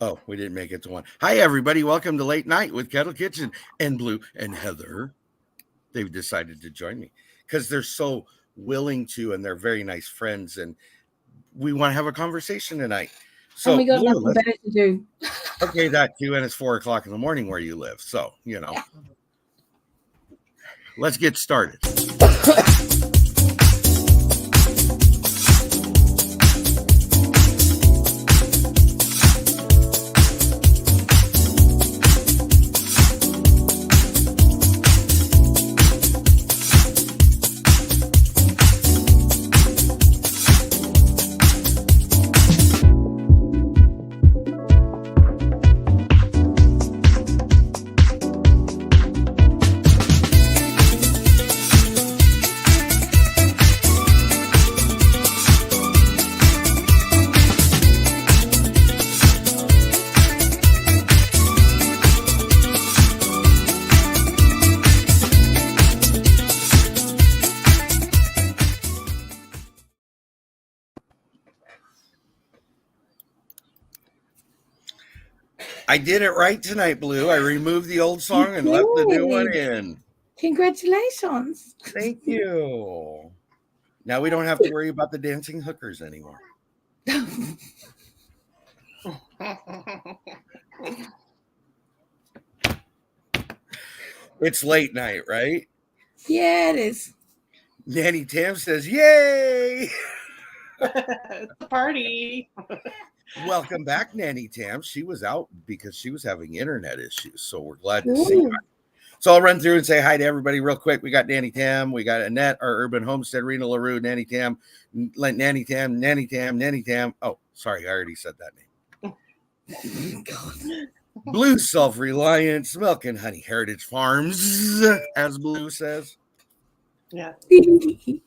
Oh, we didn't make it to one. Hi, everybody. Welcome to Late Night with Kettle Kitchen and Blue and Heather. They've decided to join me because they're so willing to, and they're very nice friends. And we want to have a conversation tonight. And we So, got Blue, nothing better to do. okay, that too. And it's 4 o'clock in the morning where you live. So, let's get started. I did it right tonight, Blue. I removed the old song and left the new one in. Congratulations. Thank you. Now we don't have to worry about the dancing hookers anymore. It's late night, right? Yeah, it is. Nanny Tam says, "Yay!" It's a party. Welcome back, Nanny Tam. She was out because she was having internet issues, so we're glad to see her. So I'll run through and say hi to everybody real quick. We got Nanny Tam, we got Annette, our urban homestead, Rena LaRue, Nanny Tam, Nanny Tam, Nanny Tam, Nanny Tam. Oh, sorry, I already said that name. Blue Self-Reliance, Milk and Honey Heritage Farms, as Blue says. Yeah. And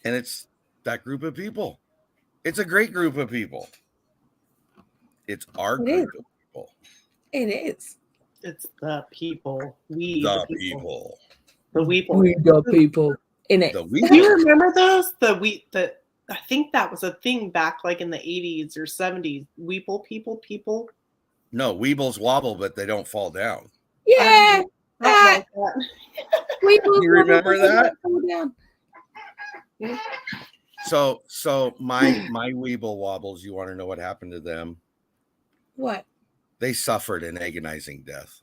it's that group of people. It's a great group of people. It's our group of people. It is. It's the people. The people. The weeple. We got people in it. The Do you remember those? I think that was a thing back like in the 80s or 70s. Weeple people. No, weebles wobble, but they don't fall down. Yeah. Like You remember that? So my weeble wobbles, you want to know what happened to them? What? They suffered an agonizing death.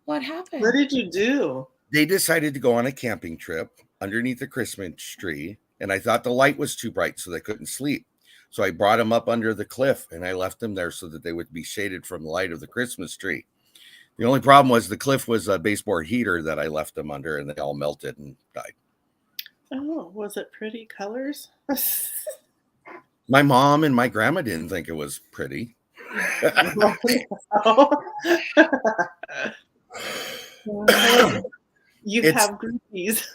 What happened? What did you do? They decided to go on a camping trip underneath the Christmas tree, and I thought the light was too bright, so they couldn't sleep. So I brought them up under the cliff, and I left them there so that they would be shaded from the light of the Christmas tree. The only problem was the cliff was a baseboard heater that I left them under, and they all melted and died. Oh, was it pretty colors? My mom and my grandma didn't think it was pretty. You have groupies.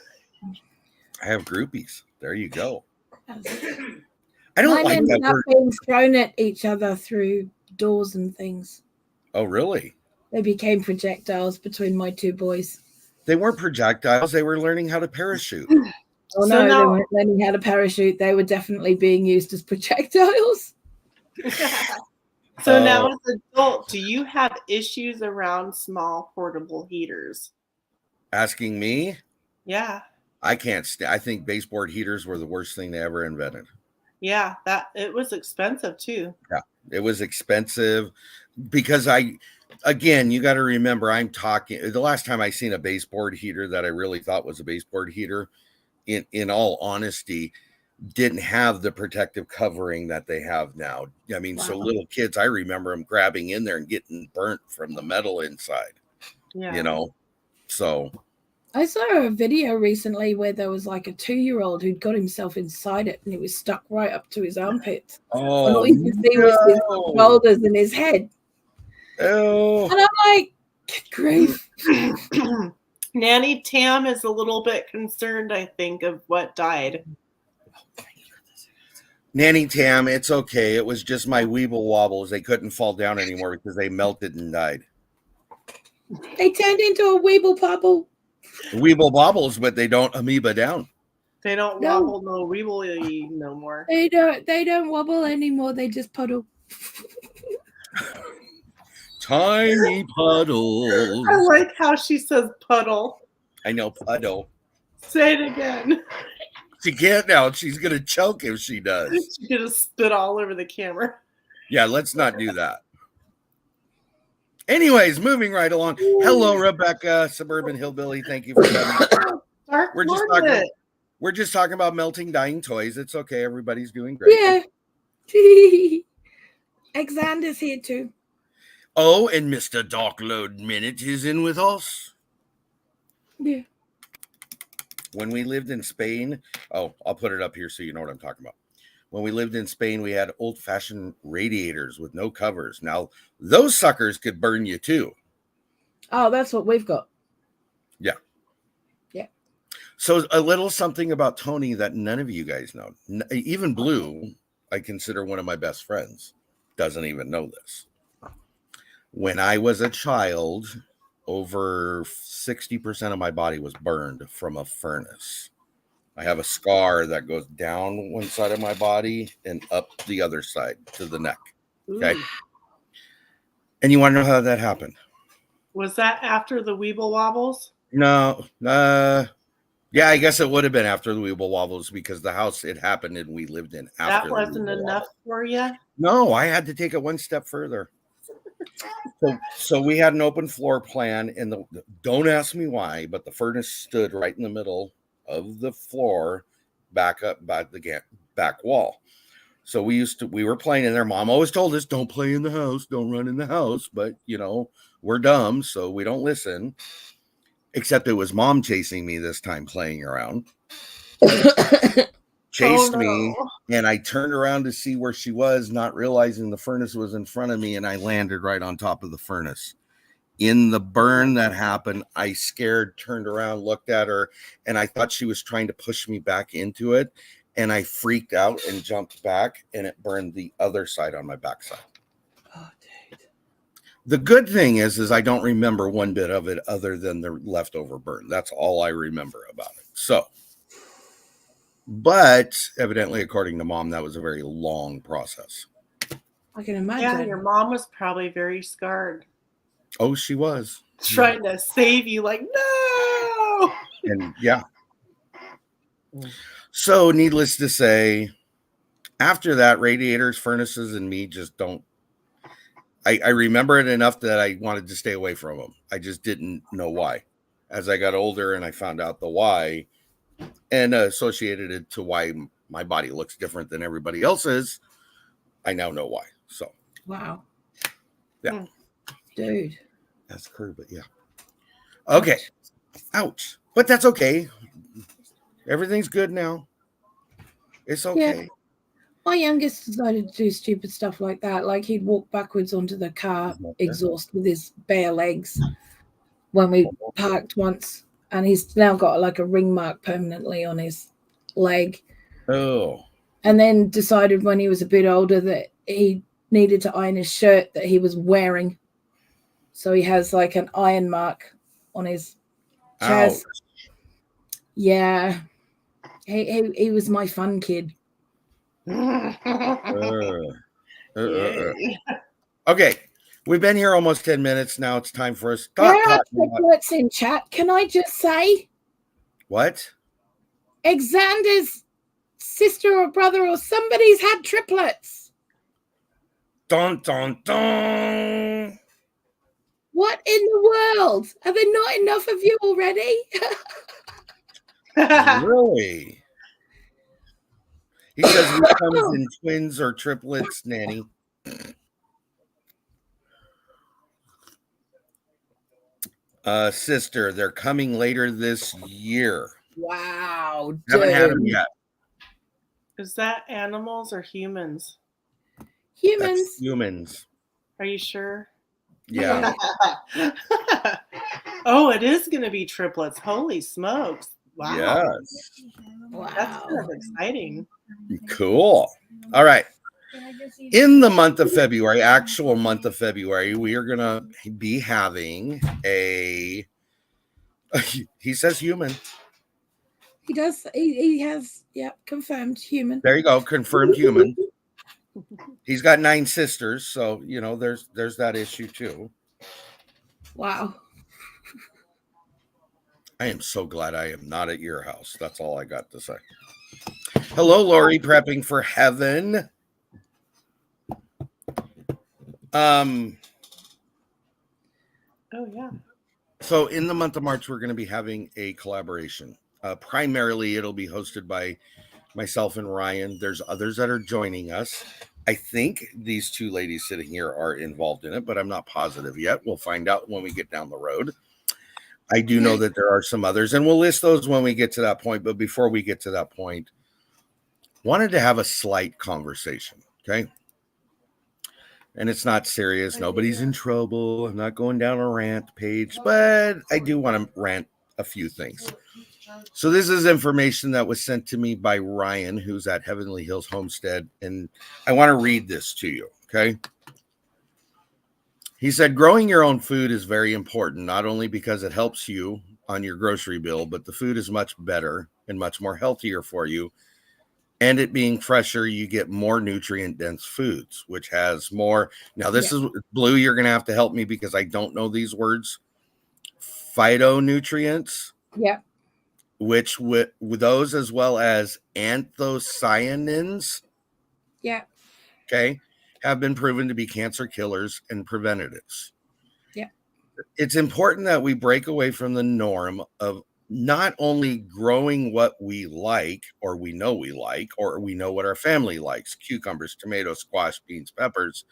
I have groupies. There you go. I don't like that word. Being thrown at each other through doors and things. Oh, really? They became projectiles between my two boys. They weren't projectiles. They were learning how to parachute. Oh, no, they weren't learning how to parachute. They were definitely being used as projectiles. So now as an adult, do you have issues around small portable heaters? Asking me? Yeah. I can't I think baseboard heaters were the worst thing they ever invented. Yeah, it was expensive too. Yeah, it was expensive because again, you got to remember, I'm talking, the last time I seen a baseboard heater that I really thought was a baseboard heater, in all honesty, didn't have the protective covering that they have now. I mean, So little kids, I remember them grabbing in there and getting burnt from the metal inside. Yeah. So I saw a video recently where there was like a 2-year-old who'd got himself inside it and it was stuck right up to his armpits. Oh, and all you could see was his shoulders and his head. Oh. And I'm like, good grief. Nanny Tam is a little bit concerned, I think, of what died. Nanny Tam, it's okay. It was just my weeble wobbles. They couldn't fall down anymore because they melted and died. They turned into a weeble bobble. Weeble bobbles, but they don't amoeba down. They don't No. wobble no weebly no more. They don't wobble anymore. They just puddle. Tiny puddles. I like how she says puddle. I know, puddle. Say it again. She can't now. She's going to choke if she does. She's going to spit all over the camera. Yeah, let's not do that. Anyways, moving right along. Hello, Rebecca, Suburban Hillbilly. Thank you for coming. We're just talking about melting, dying toys. It's okay. Everybody's doing great. Yeah. Alexander's here too. Oh, and Mr. Darkload Minute is in with us. Yeah. When we lived in Spain, I'll put it up here so you know what I'm talking about. When we lived in Spain, we had old-fashioned radiators with no covers. Now, those suckers could burn you too. Oh, that's what we've got. Yeah. Yeah. So a little something about Tony that none of you guys know. Even BLOO, I consider one of my best friends, doesn't even know this. When I was a child, over 60% of my body was burned from a furnace. I have a scar that goes down one side of my body and up the other side to the neck. Okay. Ooh. And you want to know how that happened? Was that after the Weeble Wobbles? No. Yeah, I guess it would have been after the Weeble Wobbles because the house it happened and we lived in after. That wasn't enough for you? No, I had to take it one step further. So we had an open floor plan, and don't ask me why, but the furnace stood right in the middle of the floor, back up by the back wall. So we were playing in there. Mom always told us, don't play in the house, don't run in the house. But we're dumb, so we don't listen. Except it was Mom chasing me this time, playing around. Chased me, and I turned around to see where she was, not realizing the furnace was in front of me, and I landed right on top of the furnace. In the burn that happened, I scared, turned around, looked at her, and I thought she was trying to push me back into it, and I freaked out and jumped back, and it burned the other side on my backside. Oh, dude. The good thing is I don't remember one bit of it other than the leftover burn. That's all I remember about it. So, but evidently, according to Mom, that was a very long process. I can imagine. Yeah, your mom was probably very scarred. Oh, she was. Trying to save you, like, no! And yeah. So, needless to say, after that, radiators, furnaces, and me just don't. I remember it enough that I wanted to stay away from them. I just didn't know why. As I got older and I found out the why and associated it to why my body looks different than everybody else's, I now know why. So, wow. Yeah. Dude. That's true, but yeah. Okay. Ouch. But that's okay. Everything's good now. It's okay. Yeah. My youngest decided to do stupid stuff like that. Like he'd walk backwards onto the car exhaust with his bare legs when we parked once. And he's now got like a ring mark permanently on his leg. Oh. And then decided when he was a bit older that he needed to iron his shirt that he was wearing. So he has like an iron mark on his chest. Ouch. Yeah. He was my fun kid. Okay. We've been here almost 10 minutes now. It's time for us to talk. There are triplets in chat. Can I just say? What? Alexander's sister or brother or somebody's had triplets. Dun, dun, dun. What in the world? Are there not enough of you already? Really? He says he comes in twins or triplets, Nanny. Sister, they're coming later this year. Wow. Haven't had them yet. Is that animals or humans? Humans. That's humans. Are you sure? Yeah. Oh, it is going to be triplets. Holy smokes. Wow. Yes. Wow. That's kind of exciting. Cool. All right. In the month of February, actual month of February, we are going to be having he says human. He does. He has. Yeah, confirmed human. There you go, confirmed human. He's got 9 sisters, so there's that issue too. Wow. I am so glad I am not at your house. That's all I got to say. Hello, Lori, prepping for heaven. Oh yeah. So in the month of March, we're going to be having a collaboration. Primarily, it'll be hosted by myself and Ryan. There's others that are joining us. I think these 2 ladies sitting here are involved in it, but I'm not positive yet. We'll find out when we get down the road. I do know that there are some others, and we'll list those when we get to that point. But before we get to that point, wanted to have a slight conversation, okay? And it's not serious. Nobody's in trouble. I'm not going down a rant page, but I do want to rant a few things. So this is information that was sent to me by Ryan, who's at Heavenly Hills Homestead, and I want to read this to you, okay? He said, growing your own food is very important, not only because it helps you on your grocery bill, but the food is much better and much more healthier for you. And it being fresher, you get more nutrient-dense foods, which has more. Now, this is BLOO. You're going to have to help me because I don't know these words. Phytonutrients. Yeah. Which with those, as well as anthocyanins. Yeah. Okay. Have been proven to be cancer killers and preventatives. Yeah. It's important that we break away from the norm of not only growing what we like, or we know we like, or we know what our family likes, cucumbers, tomatoes, squash, beans, peppers,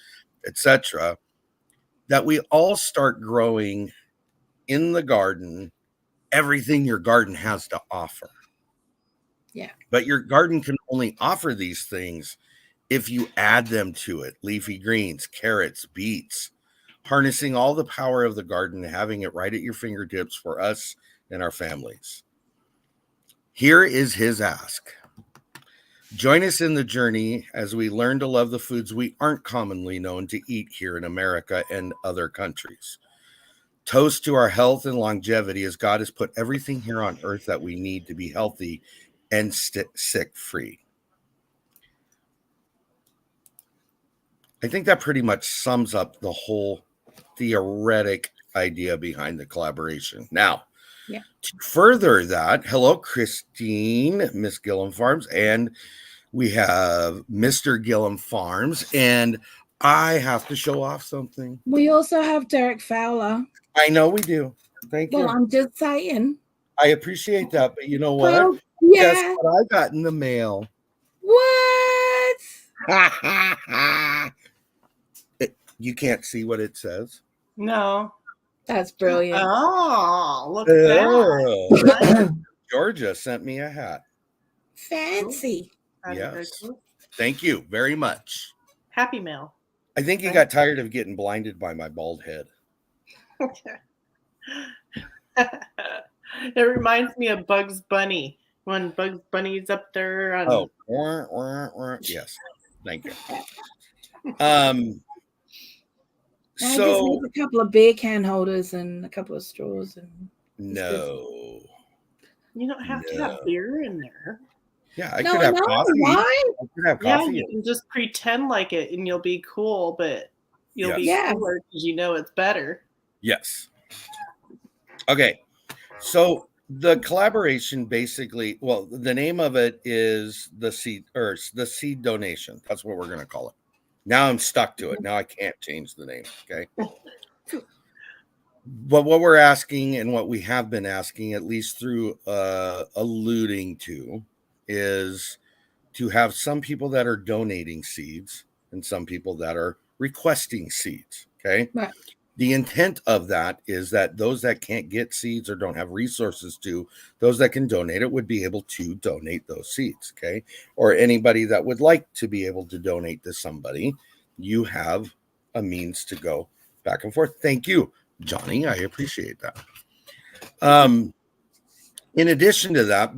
etc., that we all start growing in the garden everything your garden has to offer. Yeah. But your garden can only offer these things if you add them to it. Leafy greens, carrots, beets, harnessing all the power of the garden, having it right at your fingertips for us and our families. Here is his ask. Join us in the journey as we learn to love the foods we aren't commonly known to eat here in America and other countries. Toast to our health and longevity, as God has put everything here on earth that we need to be healthy and sick-free. I think that pretty much sums up the whole theoretic idea behind the collaboration. Now, to further that, hello, Christine, Miss Gillum Farms, and we have Mr. Gillum Farms, and I have to show off something. We also have Derek Fowler. I know we do. Thank you. Well, I'm just saying. I appreciate that, but you know what? Well, yeah. Guess what I got in the mail? What? You can't see what it says? No. That's brilliant. Oh, look at that. Georgia sent me a hat. Fancy. Yes. Thank you very much. Happy Mail. I think he got tired of getting blinded by my bald head. It reminds me of Bugs Bunny when Bugs Bunny's up there. Yes. Thank you. I just need a couple of beer can holders and a couple of straws. And no. You don't have to have beer in there. Yeah, I could have coffee. Why? I could have coffee. Yeah, you can just pretend like it and you'll be cool, but you'll be cooler because you know it's better. Yes. Okay. So the collaboration basically, well, the name of it is the seed donation. That's what we're going to call it. Now I'm stuck to it. Now I can't change the name. Okay. But what we're asking, and what we have been asking, at least through alluding to, is to have some people that are donating seeds and some people that are requesting seeds. Okay. Right. The intent of that is that those that can't get seeds or don't have resources to, those that can donate it would be able to donate those seeds, okay? Or anybody that would like to be able to donate to somebody, you have a means to go back and forth. Thank you, Johnny. I appreciate that. In addition to that,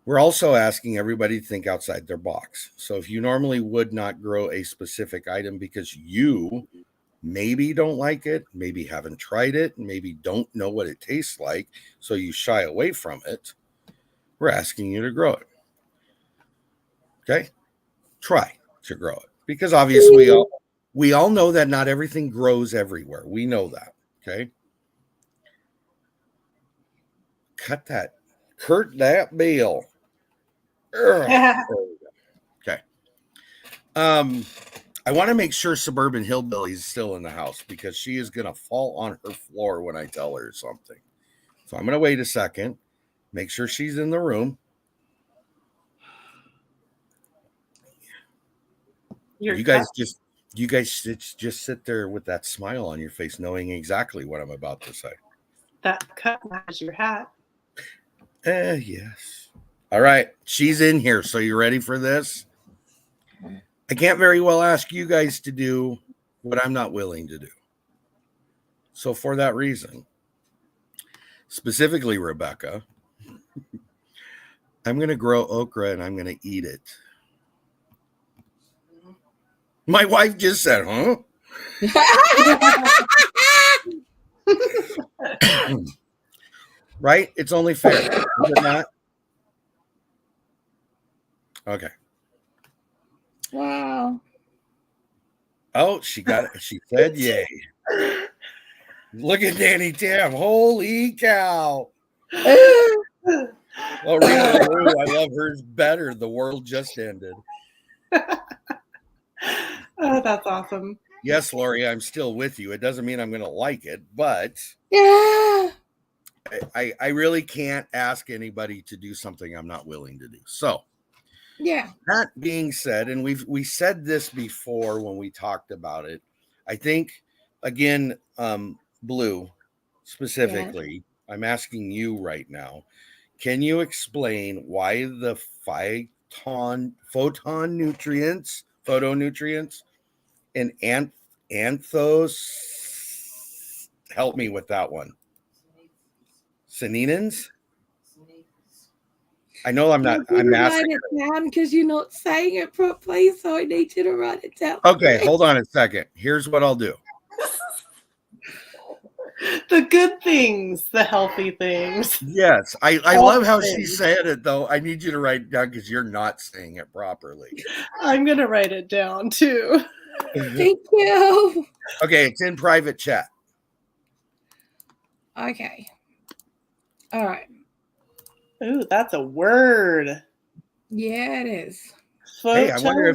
we're also asking everybody to think outside their box. So if you normally would not grow a specific item because you maybe don't like it, maybe haven't tried it, maybe don't know what it tastes like, so you shy away from it, we're asking you to grow it. Okay? Try to grow it. Because obviously we all know that not everything grows everywhere. We know that. Okay? Cut that. Kurt that bill. Okay. I want to make sure Suburban Hillbilly is still in the house because she is going to fall on her floor when I tell her something. So I'm going to wait a second, make sure she's in the room. You guys just sit there with that smile on your face, knowing exactly what I'm about to say. That cut matches your hat. Yes. All right. She's in here. So you ready for this? I can't very well ask you guys to do what I'm not willing to do. So for that reason, specifically Rebecca, I'm going to grow okra and I'm going to eat it. My wife just said, huh? Right? It's only fair. Is it not? Okay. Wow. Oh, she got it. She said yay. Look at Danny Tam. Holy cow. Oh, Rita LaRue, I love hers better. The world just ended. Oh, that's awesome. Yes, Lori, I'm still with you. It doesn't mean I'm going to like it, but Yeah. I really can't ask anybody to do something I'm not willing to do. So, yeah. That being said, and we said this before when we talked about it, I think again, BLOO specifically, I'm asking you right now, can you explain why the phytonutrients and anthos, help me with that one. Seninins? I know I'm not. I'm write it down because you're not saying it properly, so I need you to write it down. Okay, hold on a second. Here's what I'll do. The good things, the healthy things. Yes, I love how she's saying it, though. I need you to write it down because you're not saying it properly. I'm going to write it down, too. Thank you. Okay, it's in private chat. Okay. All right. Ooh, that's a word. Yeah, it is. Hey, I wonder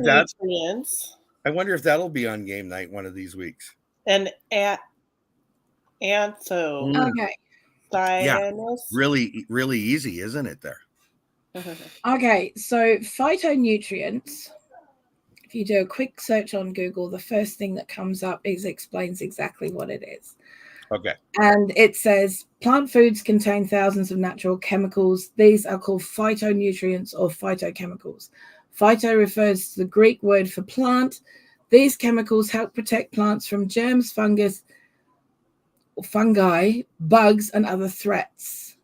if that'll be on game night one of these weeks. And antho. Okay. Yeah, really, really easy, isn't it? There. Okay, so phytonutrients. If you do a quick search on Google, the first thing that comes up explains exactly what it is. Okay. And it says plant foods contain thousands of natural chemicals. These are called phytonutrients or phytochemicals. Phyto refers to the Greek word for plant. These chemicals help protect plants from germs, fungus, fungi, bugs, and other threats.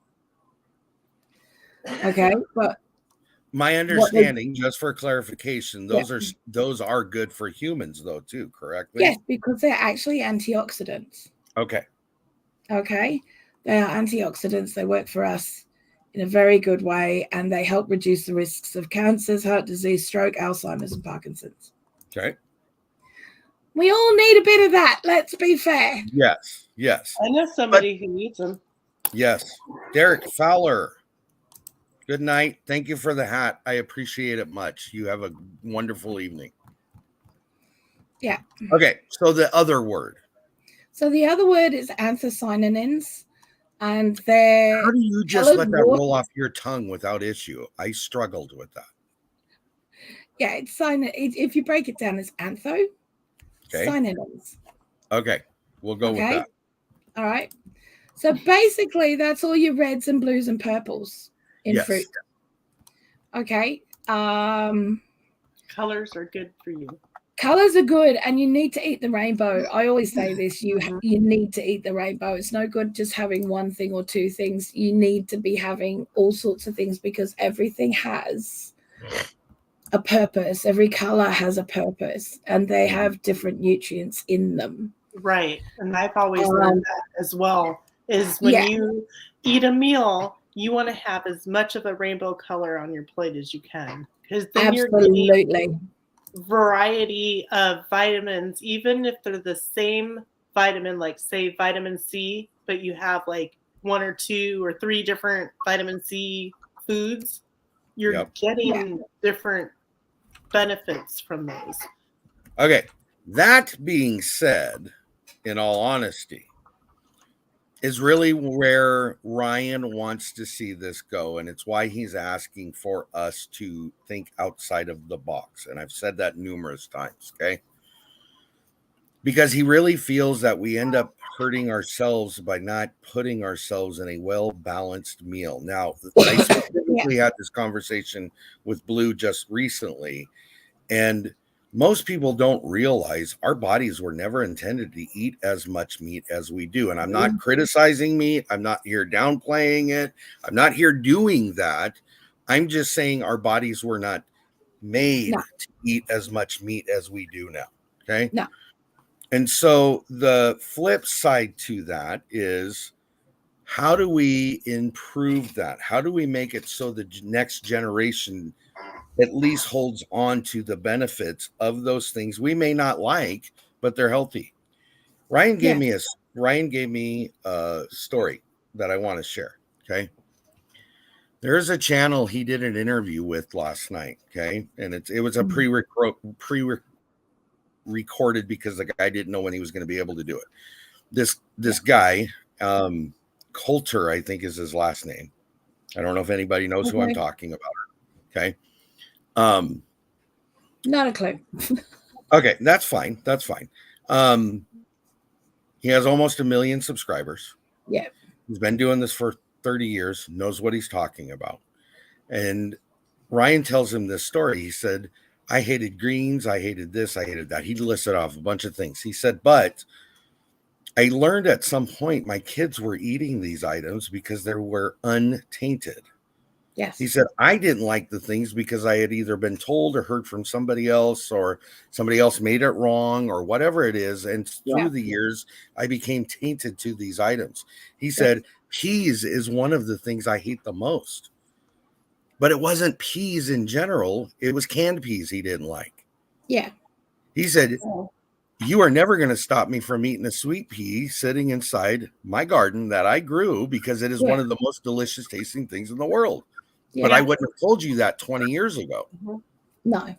Okay, but my understanding, just for clarification, those are good for humans, though, too. Correctly? Yes, because they're actually antioxidants. Okay. Okay, they are antioxidants. They work for us in a very good way, and they help reduce the risks of cancers, heart disease, stroke, Alzheimer's, and Parkinson's. Okay. We all need a bit of that. Let's be fair. Yes. I know somebody who needs them. Yes. Derek Fowler. Good night. Thank you for the hat. I appreciate it much. You have a wonderful evening. Yeah. Okay. So the other word. So the other word is anthocyanins, and they're. How do you just let that roll off your tongue without issue? I struggled with that. Yeah, it's if you break it down, it's antho. Okay. Cyanins. Okay, we'll go with that. All right. So basically, that's all your reds and blues and purples in fruit. Okay. Colors are good for you. Colors are good, and you need to eat the rainbow. I always say this: you need to eat the rainbow. It's no good just having one thing or two things. You need to be having all sorts of things because everything has a purpose. Every color has a purpose, and they have different nutrients in them. Right. And I've always learned that as well, is when Yeah. you eat a meal, you want to have as much of a rainbow color on your plate as you can, because then you're getting Absolutely. variety of vitamins, even if they're the same vitamin, like say vitamin C, but you have like 1 or 2 or 3 different vitamin C foods, you're Yep. getting different benefits from those. Okay. That being said, in all honesty, is really where Ryan wants to see this go. And it's why he's asking for us to think outside of the box. And I've said that numerous times. Okay. Because he really feels that we end up hurting ourselves by not putting ourselves in a well-balanced meal. Now, I specifically had this conversation with BLOO just recently, and most people don't realize our bodies were never intended to eat as much meat as we do. And I'm not criticizing meat. I'm not here downplaying it. I'm not here doing that. I'm just saying our bodies were not made to eat as much meat as we do now. Okay. No. And so the flip side to that is, how do we improve that? How do we make it so the next generation at least holds on to the benefits of those things we may not like, but they're healthy? Ryan gave me a story that I want to share. Okay. There's a channel he did an interview with last night. Okay. And it was a pre-recorded because the guy didn't know when he was going to be able to do it. This guy, Coulter, I think is his last name. I don't know if anybody knows who I'm talking about. Okay. Not a clue. Okay, that's fine. That's fine. He has almost 1 million subscribers. Yeah. He's been doing this for 30 years, knows what he's talking about. And Ryan tells him this story. He said, I hated greens, I hated this, I hated that. He listed off a bunch of things. He said, but I learned at some point my kids were eating these items because they were untainted. Yes. He said, I didn't like the things because I had either been told or heard from somebody else, or somebody else made it wrong, or whatever it is. And through the years, I became tainted to these items. He said, peas is one of the things I hate the most. But it wasn't peas in general. It was canned peas he didn't like. Yeah. He said, you are never going to stop me from eating a sweet pea sitting inside my garden that I grew, because it is one of the most delicious tasting things in the world. Yeah. But I wouldn't have told you that 20 years ago. No.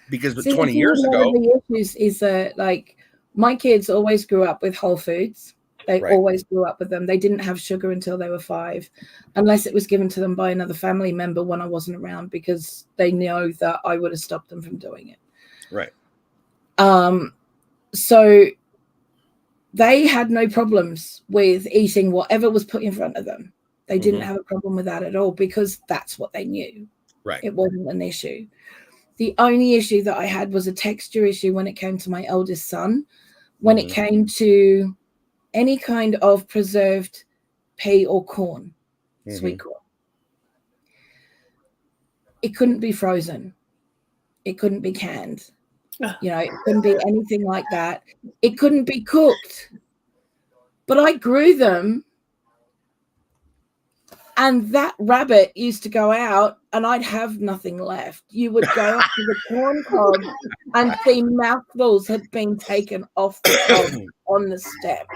Because 20 years ago. The issues is that, like, my kids always grew up with Whole Foods. They always grew up with them. They didn't have sugar until they were 5, unless it was given to them by another family member when I wasn't around, because they know that I would have stopped them from doing it. Right. So they had no problems with eating whatever was put in front of them. They didn't have a problem with that at all, because that's what they knew. Right. It wasn't an issue. The only issue that I had was a texture issue when it came to my eldest son, when it came to any kind of preserved pea or corn, sweet corn. It couldn't be frozen. It couldn't be canned. You know, it couldn't be anything like that. It couldn't be cooked. But I grew them, and that rabbit used to go out and I'd have nothing left. You would go up to the corn cob and see mouthfuls had been taken off the cob on the step.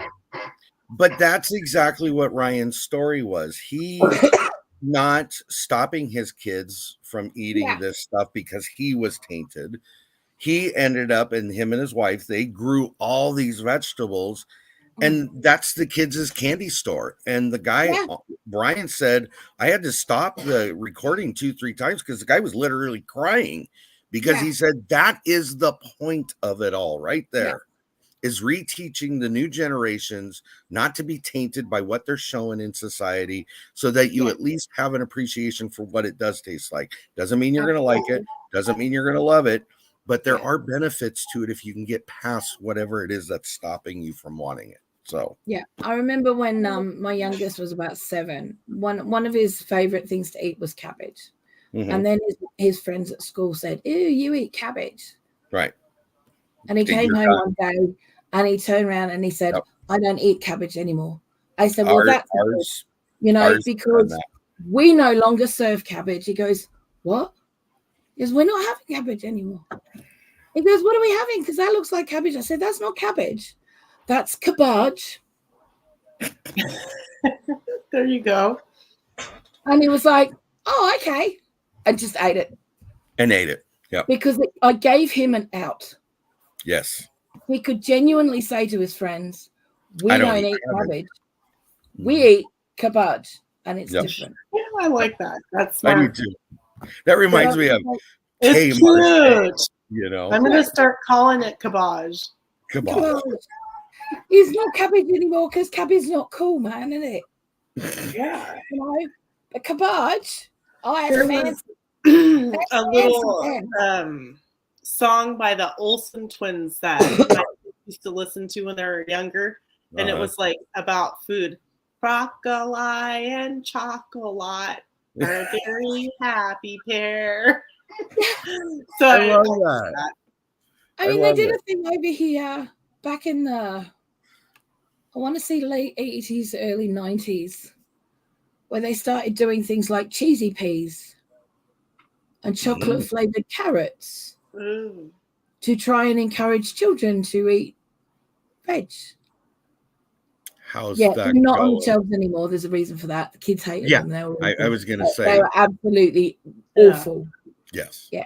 But that's exactly what Ryan's story was. He not stopping his kids from eating this stuff because he was tainted. He ended up, and him and his wife, they grew all these vegetables, and that's the kids' candy store. And the guy, Brian, said, I had to stop the recording 2-3 times because the guy was literally crying, because he said that is the point of it all right there, is reteaching the new generations not to be tainted by what they're showing in society, so that you at least have an appreciation for what it does taste like. Doesn't mean you're going to like it. Doesn't mean you're going to love it. But there are benefits to it if you can get past whatever it is that's stopping you from wanting it. So I remember when my youngest was about 7, one of his favorite things to eat was cabbage. And then his friends at school said, ew, you eat cabbage. Right. And he came home one day And he turned around and he said, Yep. I don't eat cabbage anymore. I said, well, that's ours, because we no longer serve cabbage. He goes, what? He goes, we're not having cabbage anymore. He goes, what are we having? Because that looks like cabbage. I said, that's not cabbage. That's cabbage. There you go. And he was like, oh, okay. And just ate it. And ate it. Yeah. Because I gave him an out. Yes. He could genuinely say to his friends, we don't eat cabbage. We eat cabbage. And it's different. Yeah, I like that. That's smart. I do too. That reminds me of it's cute. You know, I'm gonna start calling it cabbage. Cabbage. It's not cabbage anymore because cabbage is not cool, man, isn't it? Yeah. You know, but cabbage. There was a little song by the Olsen twins that I used to listen to when they were younger, and it was like about food. Broccoli and chocolate are a very happy pair. So I love that. I mean, they did a thing over here back in the, I want to say late 80s, early 90s, where they started doing things like cheesy peas and chocolate flavored carrots to try and encourage children to eat veg. How's that they're not going? on the shelves anymore. There's a reason for that. The kids hated them. I was going to say. They were absolutely awful. Yes. Yeah.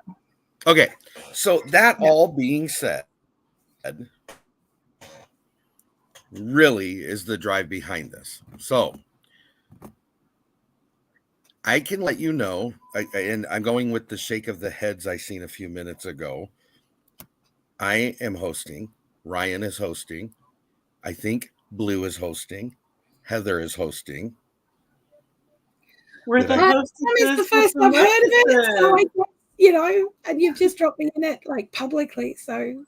Okay. So that all being said, really is the drive behind this. So I can let you know, and I'm going with the shake of the heads I seen a few minutes ago. I am hosting. Ryan is hosting. I think BLOO is hosting. Heather is hosting. We're the It's the first I've heard of it. So I guess, you know, and you've just dropped me in it like publicly. So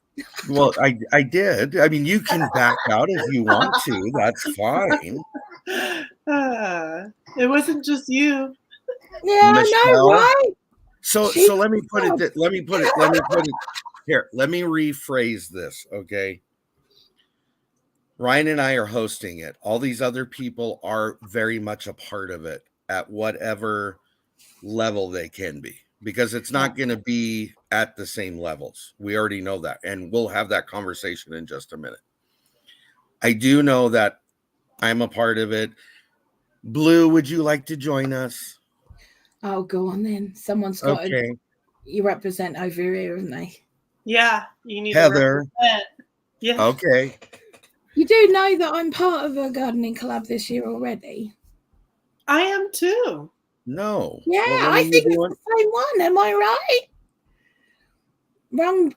well, I did. I mean, you can back out if you want to. That's fine. It wasn't just you. Yeah, Michelle, I know, right? So let me put it here. Let me rephrase this, okay? Ryan and I are hosting it. All these other people are very much a part of it at whatever level they can be, because it's not going to be at the same levels. We already know that, and we'll have that conversation in just a minute. I do know that I'm a part of it. BLOO, would you like to join us? Oh, go on then. Someone's got you represent over here, haven't they? Yeah, you need Heather. To represent. Yeah. Okay. You do know that I'm part of a gardening collab this year already. I am too. No. Yeah, I think it's the same one. Am I right?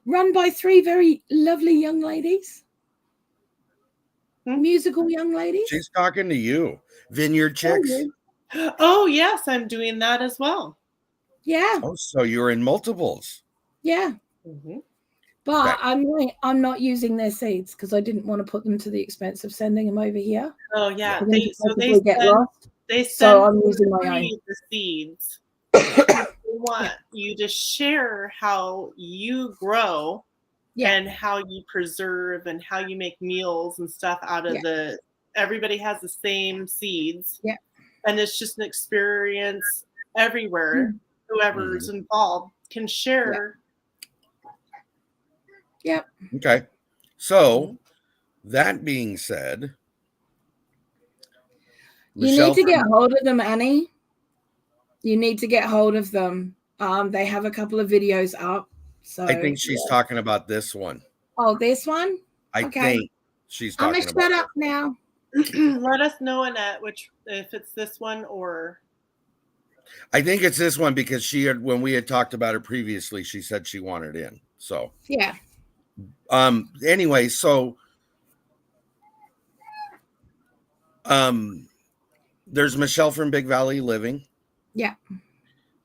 Run by 3 very lovely young ladies. Musical young ladies. She's talking to you. Vineyard Chicks. Oh, yes, I'm doing that as well. Yeah. Oh, so you're in multiples. Yeah. But I'm not using their seeds because I didn't want to put them to the expense of sending them over here. Oh yeah, they get lost. So I'm using my own. The seeds. They want you to share how you grow and how you preserve and how you make meals and stuff out of the. Everybody has the same seeds. Yeah. And it's just an experience everywhere. Whoever's involved can share. Yep. Okay. So that being said, you need to get hold of them, Annie. You need to get hold of them. They have a couple of videos up. So I think she's talking about this one. Oh, this one? I think she's talking about. I'm gonna shut up now. Let us know, Annette, if it's this one or. I think it's this one because she had, when we had talked about it previously, she said she wanted in. So yeah. Anyway, so there's Michelle from Big Valley Living. Yeah.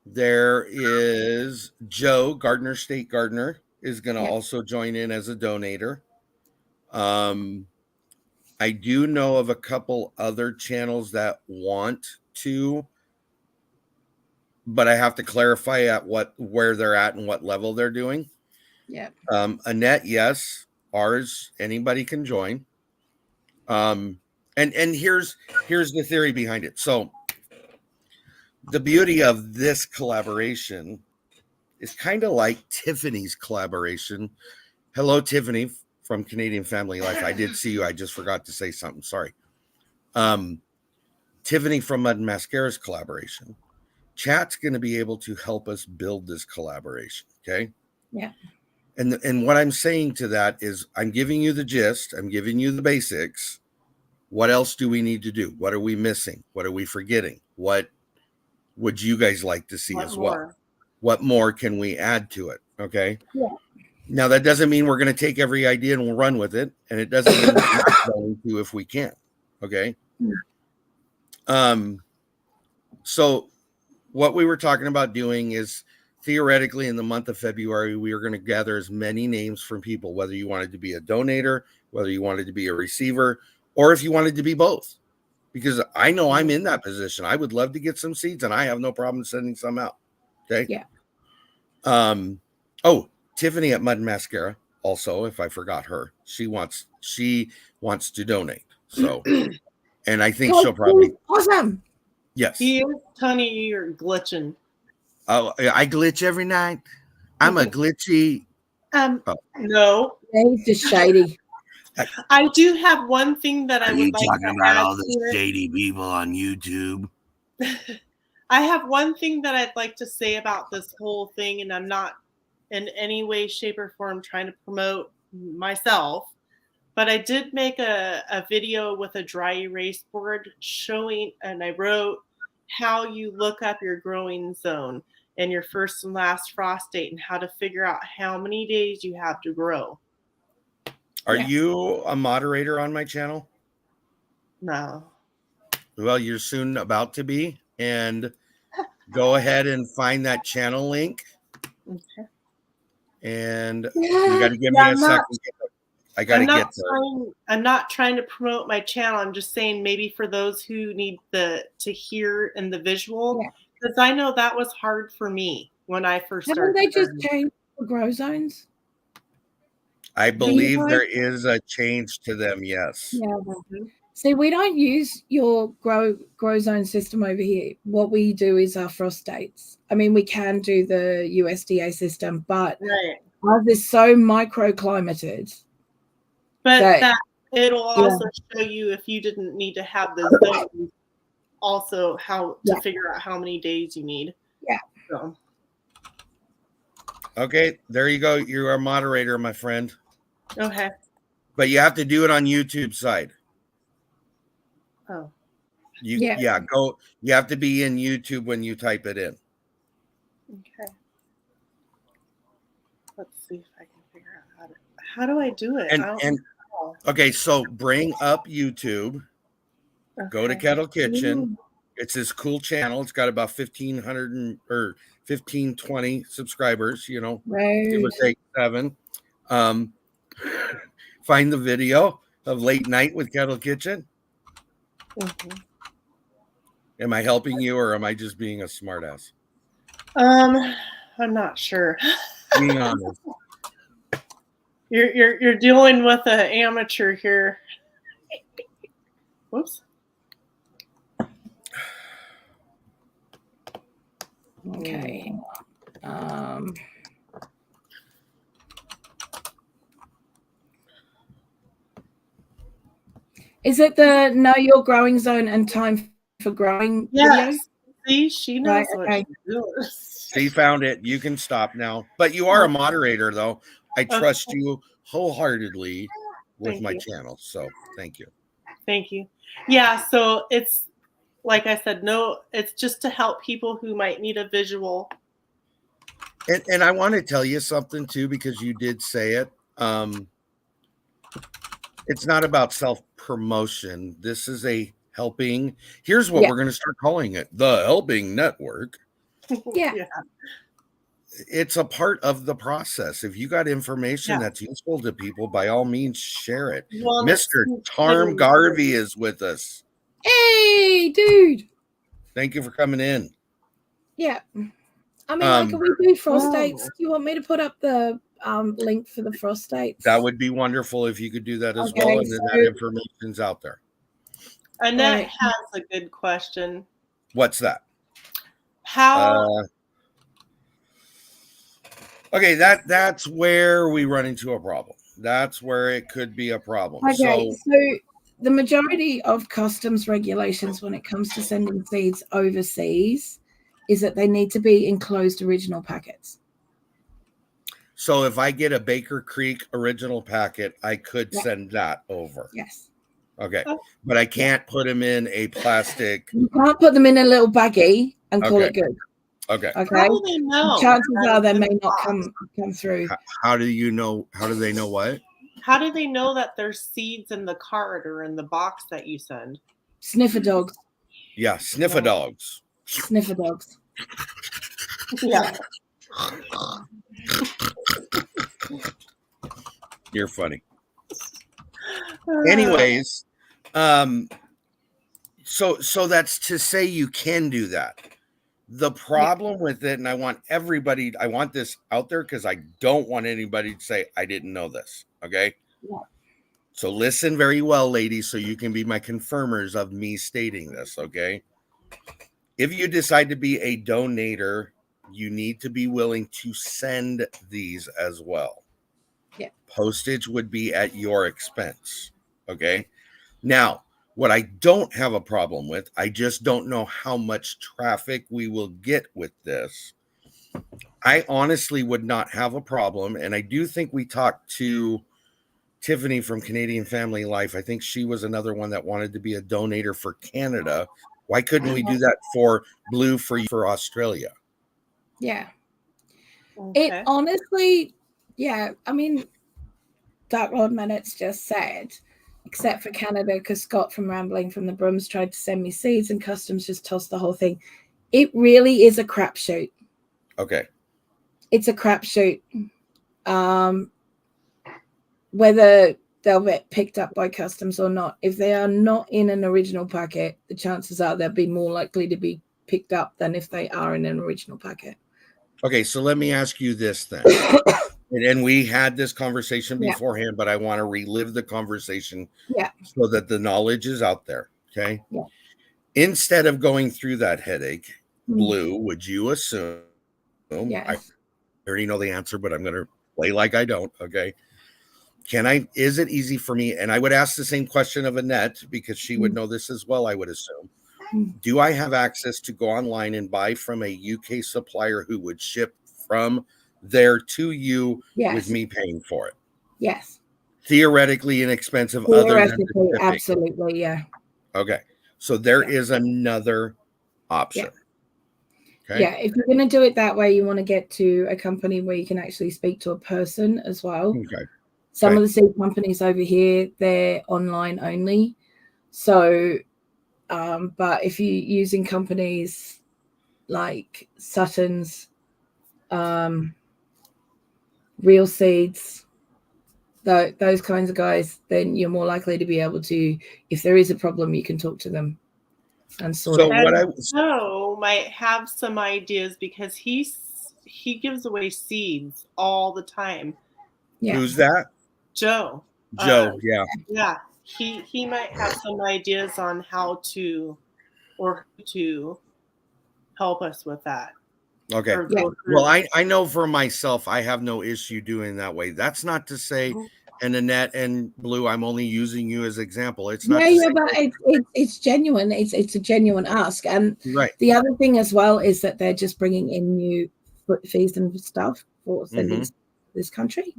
There is Joe, Gardner State Gardener, is going to also join in as a donator. I do know of a couple other channels that want to, but I have to clarify where they're at and what level they're doing. Yeah. Annette, yes. Ours, anybody can join. And here's the theory behind it. So the beauty of this collaboration is kind of like Tiffany's collaboration. Hello, Tiffany from Canadian Family Life. I did see you. I just forgot to say something. Sorry. Tiffany from Mud and Mascara's collaboration. Chat's going to be able to help us build this collaboration. Okay. Yeah. And what I'm saying to that is I'm giving you the gist. I'm giving you the basics. What else do we need to do? What are we missing? What are we forgetting? What would you guys like to see as well? What more can we add to it? Okay. Yeah. Now, that doesn't mean we're going to take every idea and we'll run with it. And it doesn't mean we're not going to if we can. Okay. So what we were talking about doing is theoretically in the month of February, we are going to gather as many names from people, whether you wanted to be a donator, whether you wanted to be a receiver, or if you wanted to be both. Because I know I'm in that position. I would love to get some seeds and I have no problem sending some out. Okay. Yeah. Oh, Tiffany at Mud and Mascara. Also, if I forgot her, she wants to donate. So, and I think she'll probably awesome. Yes. Tony, you're glitching. Oh, I glitch every night. I'm a glitchy. No. He's just shady. I do have one thing that I would like to add. Are you talking about all the shady people on YouTube? I have one thing that I'd like to say about this whole thing, and I'm not in any way, shape, or form trying to promote myself, but I did make a video with a dry erase board showing, and I wrote how you look up your growing zone and your first and last frost date and how to figure out how many days you have to grow. Are you a moderator on my channel? No. Well, you're soon about to be, and go ahead and find that channel link. Okay. And you got to give me a second. I got to get there. I'm not trying to promote my channel. I'm just saying maybe for those who need to hear in the visual, because I know that was hard for me when I first started. Haven't they just changed the grow zones? I believe there is a change to them. Yes. Yeah. See, we don't use your grow zone system over here. What we do is our frost dates. I mean, we can do the USDA system, but ours is so microclimated. But that it'll also show you if you didn't need to have the zones, also how to figure out how many days you need. Yeah. So. Okay, there you go. You're a moderator, my friend. Okay. But you have to do it on YouTube side. Oh. Go. You have to be in YouTube when you type it in. Okay. Let's see if I can figure out how do I do it? Okay, so bring up YouTube. Okay. Go to Kettle Kitchen. It's this cool channel. It's got about 1,500 or 1,520 subscribers, give or take 7. Find the video of Late Night with Kettle Kitchen. Mm-hmm. Am I helping you or am I just being a smartass? I'm not sure. Being honest. You're dealing with an amateur here. Whoops. Okay. Is it the Know Your Growing Zone and Time for Growing video? See, she knows what she's doing. She found it. You can stop now. But you are a moderator, though. I trust you wholeheartedly with my channel. So thank you. Thank you. Yeah, so it's like I said, it's just to help people who might need a visual. And I want to tell you something too, because you did say it. It's not about self-promotion. This is a helping. Here's what we're going to start calling it. The Helping Network. Yeah. It's a part of the process. If you got information that's useful to people, by all means, share it. Well, Mr. Tarm Garvey is with us. Hey, dude. Thank you for coming in. Yeah. I mean, like, we do frost dates. Do you want me to put up the link for the frost dates? That would be wonderful if you could do that as Okay, well, and then that so- information's out there. Annette Right. has a good question. What's that? How Okay, that's where we run into a problem. That's where it could be a problem. Okay, So so the majority of customs regulations when it comes to sending seeds overseas is that they need to be enclosed original packets. So if I get a Baker Creek original packet, I could Yeah. send that over. Yes. Okay. Oh. But I can't put them in a plastic. You can't put them in a little baggie and call Okay. it good. Okay. Okay. how do they know? Chances that are they it's in may the not box? come through. How do you know? How do they know what? How do they know that there's seeds in the cart or in the box that you send? Sniffer dogs. Yeah, sniffer Yeah. dogs. Sniffer dogs. Yeah. You're funny. Anyways, so that's to say you can do that. The problem with it, and I want this out there because I don't want anybody to say I didn't know this. Okay. Yeah. So listen very well, ladies, so you can be my confirmers of me stating this. Okay. If you decide to be a donator, you need to be willing to send these as well. Yeah. Postage would be at your expense. Okay. Now, what I don't have a problem with, I just don't know how much traffic we will get with this. I honestly would not have a problem. And I do think we talked to Tiffany from Canadian Family Life. I think she was another one that wanted to be a donator for Canada. Why couldn't we do that for BLOO for Australia? Yeah. Okay. It honestly, yeah, I mean, Dark Lord Minutes just said, except for Canada, because Scott from Rambling from the Brooms tried to send me seeds and customs just tossed the whole thing. It really is a crapshoot. Okay. It's a crapshoot. Whether they'll get picked up by customs or not, if they are not in an original packet, the chances are they'll be more likely to be picked up than if they are in an original packet. Okay, so let me ask you this then. And we had this conversation beforehand, but I want to relive the conversation so that the knowledge is out there. Okay. Yeah. Instead of going through that headache, BLOO, would you assume? Yes. I already know the answer, but I'm going to play like I don't. Okay. Is it easy for me? And I would ask the same question of Annette because she would know this as well, I would assume. Do I have access to go online and buy from a UK supplier who would ship from there to you with me paying for it? Yes. Theoretically inexpensive other than the shipping. Absolutely, yeah. Okay. So there is another option. Okay. Yeah, if you're going to do it that way, you want to get to a company where you can actually speak to a person as well. Okay. Some of the seed companies over here, they're online only. So, but if you're using companies like Sutton's, Real Seeds, those kinds of guys, then you're more likely to be able to, if there is a problem, you can talk to them and sort it out. Joe might have some ideas because he gives away seeds all the time. Yeah. Who's that? Joe. Yeah. Yeah. He might have some ideas on how to help us with that. Okay. Well, I know for myself, I have no issue doing that way. That's not to say, and Annette and BLOO, I'm only using you as example. It's not. But it's genuine. It's a genuine ask. And right. The other thing as well is that they're just bringing in new foot fees and stuff for sending this country.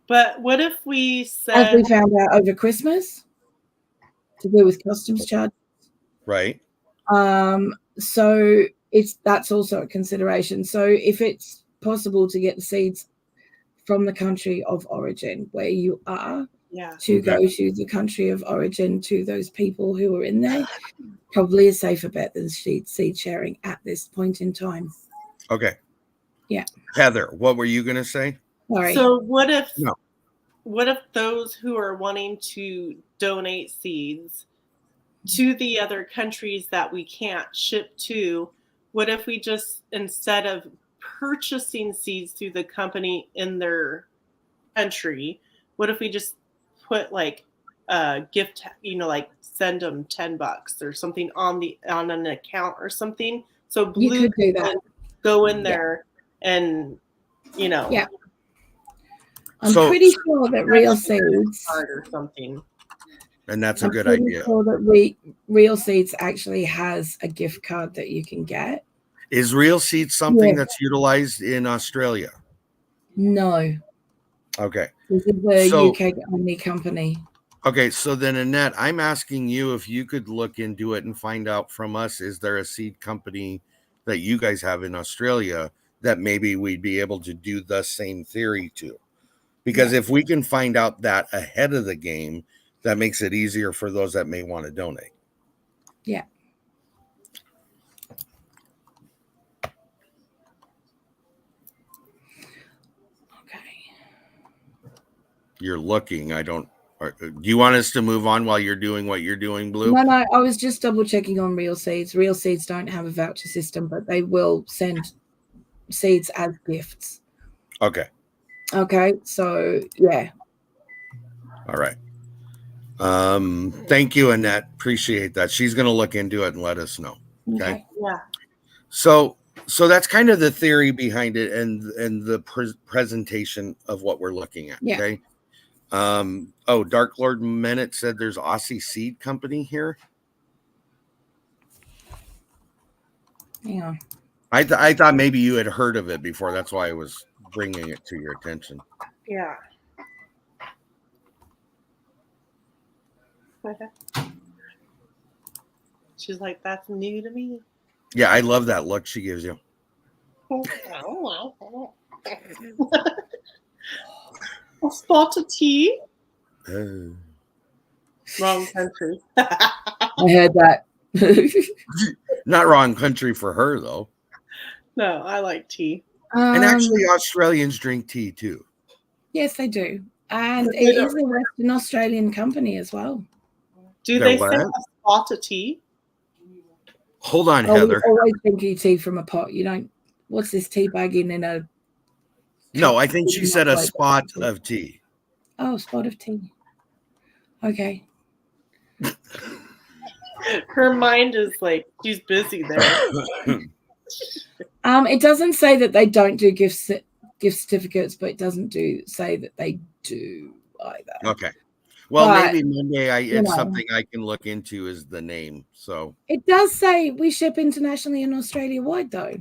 But what if we said, as we found out over Christmas, to do with customs charges? Right. So that's also a consideration. So if it's possible to get the seeds from the country of origin where you are to go to the country of origin to those people who are in there, probably a safer bet than seed sharing at this point in time. Okay. Yeah. Heather, what were you going to say? Sorry. So what if those who are wanting to donate seeds to the other countries that we can't ship to, what if we just, instead of purchasing seeds through the company in their country, what if we just put like a gift, like send them $10 or something on an account or something? So You BLOO could do that. go in there and Yeah. I'm So- pretty sure that Real Seeds or something. And that's a I'm good pretty idea. sure that Real Seeds actually has a gift card that you can get. Is Real Seeds something Yeah. that's utilized in Australia? No, Okay. this is a So- UK only company. Okay, so then Annette, I'm asking you if you could look into it and find out from us, is there a seed company that you guys have in Australia that maybe we'd be able to do the same theory to? Because if we can find out that ahead of the game, that makes it easier for those that may want to donate. Yeah. Okay. You're looking. Do you want us to move on while you're doing what you're doing, BLOO? No, I was just double checking on Real Seeds. Real Seeds don't have a voucher system, but they will send seeds as gifts. Okay. Okay, so yeah. All right. Thank you, Annette. Appreciate that. She's going to look into it and let us know. Okay. Yeah. So that's kind of the theory behind it and the presentation of what we're looking at. Yeah. Okay. Dark Lord Menet said there's Aussie Seed Company here. Hang on. I thought maybe you had heard of it before. That's why I was bringing it to your attention. Yeah. She's like, that's new to me. Yeah, I love that look she gives you. A spot of tea. Uh, Wrong country. I heard that. not wrong country for her though. No, I like tea. And actually, Australians drink tea too. Yes, they do. And But it they is a Western Australian company as well. Do They're they what? sell a spot of tea? Hold on, Oh, we Heather. always drink you tea from a pot. You don't. What's this tea bagging in a? No, I think she said a spot of tea. Oh, spot of tea. Okay. Her mind is like, she's busy there. It doesn't say that they don't do gift certificates, but it doesn't say that they do either. Okay. Well, But, maybe Monday it's know. something I can look into is the name. So It does say we ship internationally and Australia wide, though.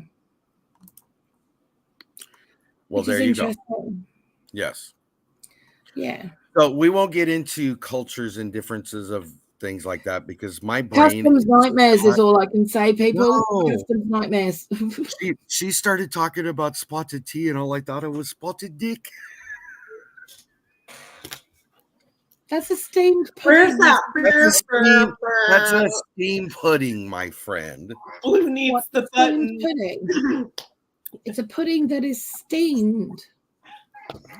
well, which there is you go. interesting. Yes. Yeah. So we won't get into cultures and differences of things like that because my brain Customs nightmares is all I can say, people. No. Customs nightmares. she started talking about spotted tea and all I thought it was spotted dick. That's a steamed Where's pudding. that? That's a steam pudding, my friend. BLOO needs What's the a steamed button. pudding? It's a pudding that is steamed.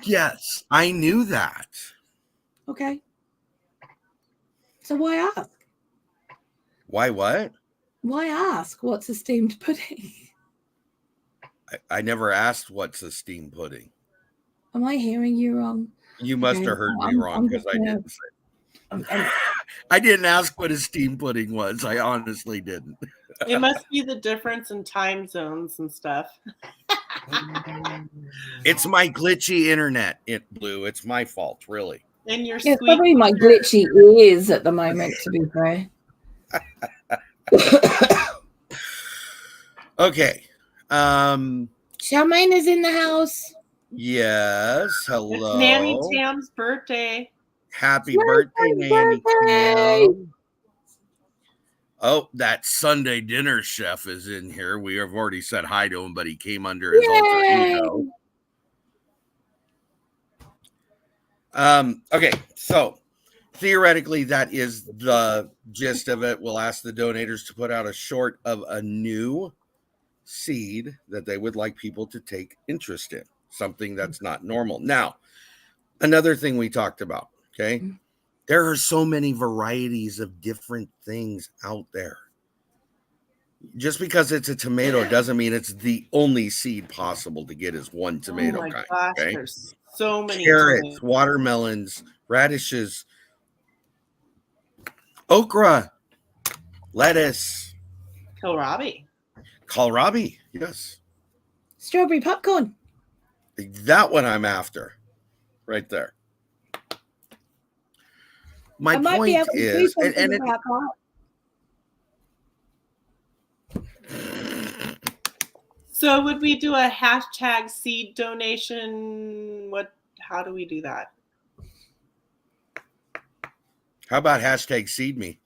Yes, I knew that. Okay. So why ask? Why what? Why ask what's a steamed pudding? I never asked what's a steam pudding. Am I hearing you wrong? You must have heard me wrong because I didn't say. I didn't ask what a steam pudding was. I honestly didn't. It must be the difference in time zones and stuff. It's my glitchy internet, BLOO. It's my fault, really. And your Yeah, sweet. probably my glitchy ears at the moment, to be fair. Okay. Charmaine is in the house. Yes. Hello. It's Nanny Tam's birthday. Happy birthday, Nanny Tam. Oh, that Sunday dinner chef is in here. We have already said hi to him, but he came under his alter ego. Okay, so theoretically, that is the gist of it. We'll ask the donators to put out a short of a new seed that they would like people to take interest in, something that's not normal. Now, another thing we talked about, okay? There are so many varieties of different things out there. Just because it's a tomato doesn't mean it's the only seed possible to get is one tomato oh my kind. gosh, Okay. there's so many Carrots, tomatoes. watermelons, radishes, okra, lettuce, Kohlrabi. kohlrabi. Yes. Strawberry popcorn. That one I'm after. Right there. My I might be point able to do is, something and it, about that. So would we do a hashtag seed donation? How do we do that? how about hashtag seed me?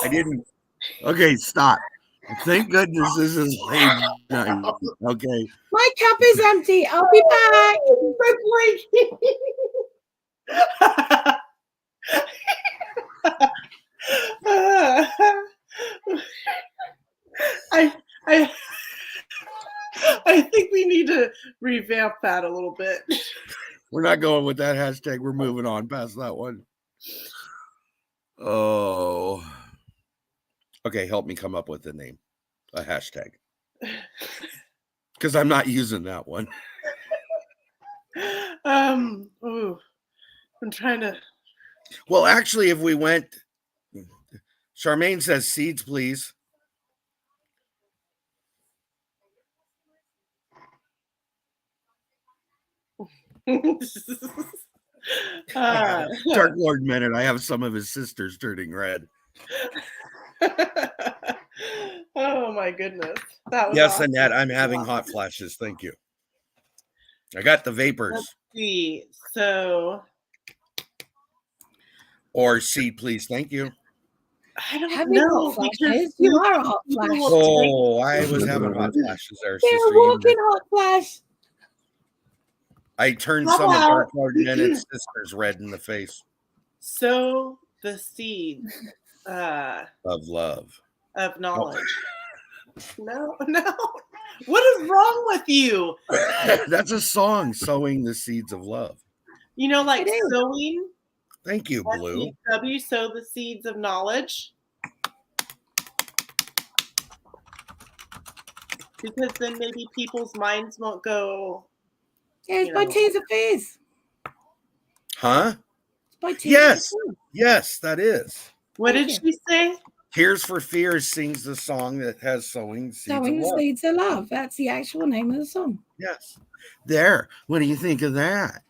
I didn't. Okay, stop. Thank goodness this is late night. Okay. My cup is empty. I'll be back. I think we need to revamp that a little bit. We're not going with that hashtag. We're moving on past that one. Oh. Okay, help me come up with a name. A hashtag. Because I'm not using that one. Ooh, I'm trying to. Well, actually, if we went, Charmaine says seeds, please. Dark Lord Minute. I have some of his sisters turning red. Oh my goodness. That was Yes, awesome. Annette, I'm having hot flashes. Thank you. I got the vapors. Let's see. So. Or seed, please. Thank you. I don't Having know. hot flashes? You are a hot flash. Oh, I was having hot flashes there, They're sister. a walking hot flash. I turned How some of about- Dark Lord Minute's sisters red in the face. Sow the seeds Of love. of knowledge. No. What is wrong with you? That's a song, Sowing the Seeds of Love. You know, like It is. sowing. Thank you, BLOO. W, sow the seeds of knowledge. Because then maybe people's minds won't go. Yeah, it's by Tears of Fears. Huh? It's by Tears Yes. of Fears. Yes, that is. What Thank did she say? Tears for Fears sings the song that has Sowing Seeds Sowing of the Love. Seeds of Love. That's the actual name of the song. Yes. There. What do you think of that?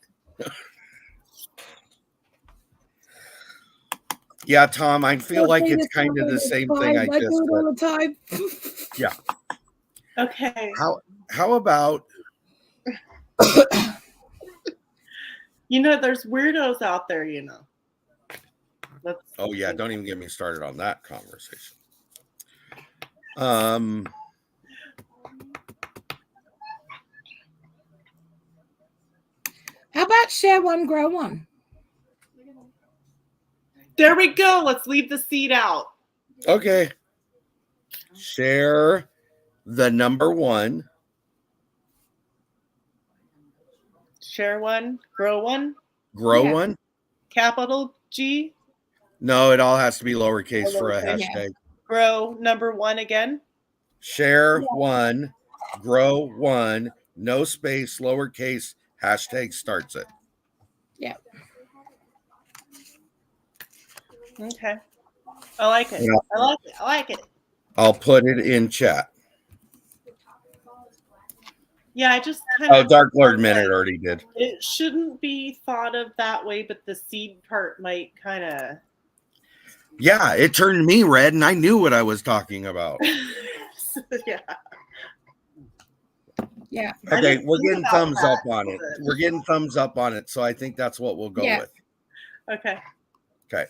Yeah, Tom, I feel like it's kind of the same thing I do just it all the time. Yeah. Okay. How about You know, there's weirdos out there, you know. oh yeah, don't even get me started on that conversation. How about share one, grow one? There we go. Let's leave the seed out. Okay. Share the number one. Share one, grow one, Grow Yeah. one. capital G, No, it all has to be lowercase for a Lowercase. hashtag. grow number one again. Share one, grow one, no space, lowercase, hashtag starts it. Yeah. Okay. I like it. Yeah. I like it. I'll put it in chat. Yeah, I just kind Oh, of. Dark Lord Minute already did. It shouldn't be thought of that way, but the seed part might kind of. Yeah, it turned me red and I knew what I was talking about. Yeah. Yeah. I Okay, didn't we're think getting about thumbs that. up on it. We're getting thumbs up on it, so I think that's what we'll go Yeah. with. Okay. Okay.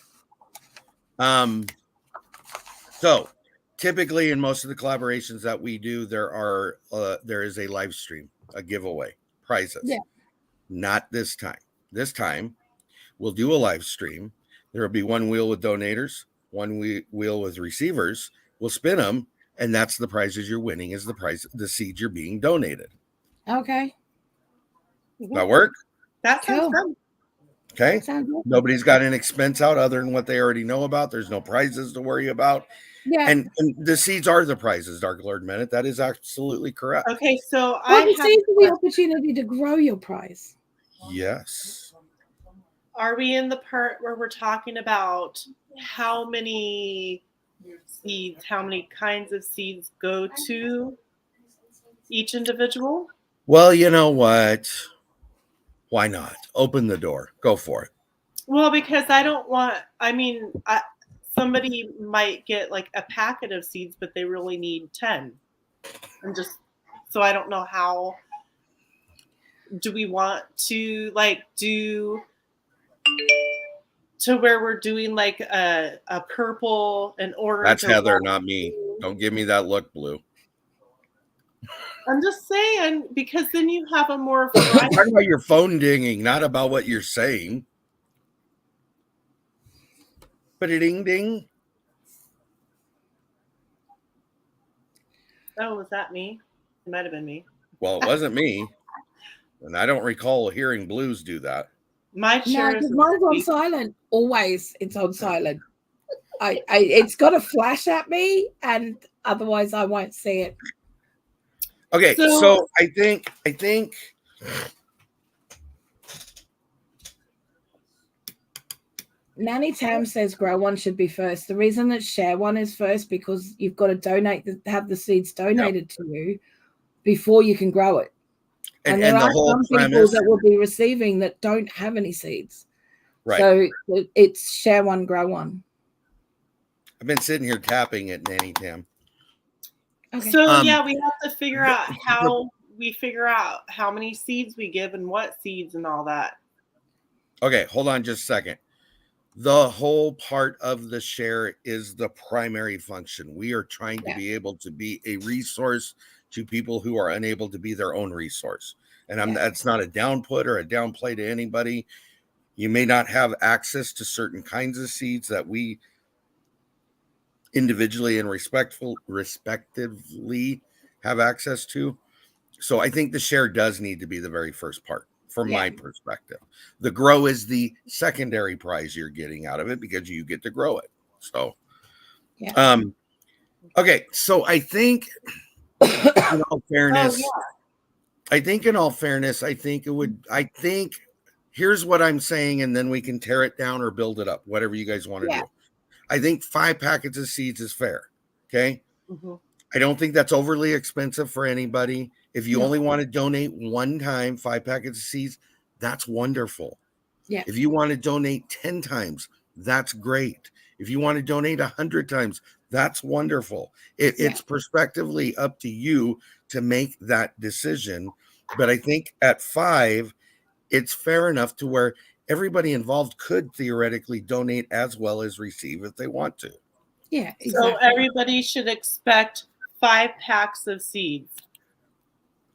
So typically in most of the collaborations that we do, there is a live stream, a giveaway, prizes. Yeah. Not this time. This time we'll do a live stream. There will be one wheel with donators, one wheel with receivers. We'll spin them, and that's the prizes you're winning, is the seeds you're being donated. Okay. That work? That sounds Cool. fun. Okay. Sounds good. Nobody's got an expense out other than what they already know about. There's no prizes to worry about. Yeah. And the seeds are the prizes, Dark Lord Minute. That is absolutely correct. Okay, so Well, I the have. seeds are the opportunity to grow your prize. Yes. Are we in the part where we're talking about how many seeds, how many kinds of seeds go to each individual? Well, you know what? Why not? Open the door. Go for it. Well, because I don't want, somebody might get like a packet of seeds, but they really need 10. And just, so I don't know how, do we want to like do to where we're doing like a purple, an orange. That's Heather, not me. Don't give me that look, Blue. I'm just saying, because then you have a more I'm variety. talking about your phone dinging, not about what you're saying. But a ding ding. Oh, was that me? It might have been me. Well, it wasn't me. And I don't recall hearing Blues do that. My No, chair because is mine's on silent. Always, it's on silent. It's got to flash at me, and otherwise, I won't see it. Okay, so I think Nanny Tam says grow one should be first. The reason that share one is first because you've got to have the seeds donated to you before you can grow it. And there the are whole some people premise that will be receiving that don't have any seeds. Right. So it's share one, grow one. I've been sitting here tapping at Nanny Tam. Okay. So yeah, we have to figure out how many seeds we give and what seeds and all that. Okay, hold on just a second. The whole part of the share is the primary function. We are trying to be able to be a resource to people who are unable to be their own resource. And that's not a downput or a downplay to anybody. You may not have access to certain kinds of seeds that we individually and respectively have access to. So I think the share does need to be the very first part from my perspective. The grow is the secondary prize you're getting out of it because you get to grow it. So okay, so I think in all fairness, I think here's what I'm saying, and then we can tear it down or build it up, whatever you guys want to do. I think 5 packets of seeds is fair. Okay. Mm-hmm. I don't think that's overly expensive for anybody. If you only want to donate one time, 5 packets of seeds, that's wonderful. Yeah. If you want to donate 10 times, that's great. If you want to donate 100 times, that's wonderful. It's prospectively up to you to make that decision. But I think at 5, it's fair enough to where everybody involved could theoretically donate as well as receive if they want to. Yeah, exactly. So everybody should expect 5 packs of seeds.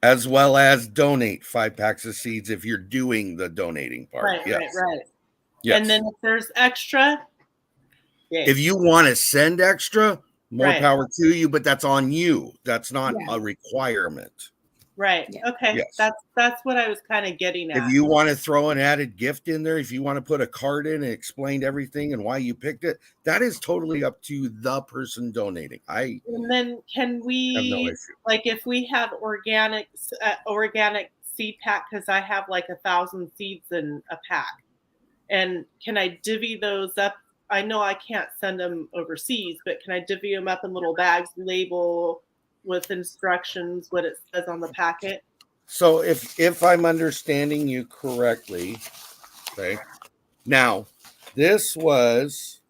As well as donate 5 packs of seeds if you're doing the donating part. Right. Yes. And then if there's extra, if you want to send extra, more power to you, but that's on you. That's not a requirement. Right. Okay. That's what I was kind of getting at. If you want to throw an added gift in there, if you want to put a card in and explain everything and why you picked it, that is totally up to the person donating. And then can we have no issue. Like if we have organic seed pack, because I have like 1,000 seeds in a pack, and can I divvy those up? I know I can't send them overseas, but can I divvy them up in little bags, label with instructions what it says on the packet? So if I'm understanding you correctly, okay. Now, this was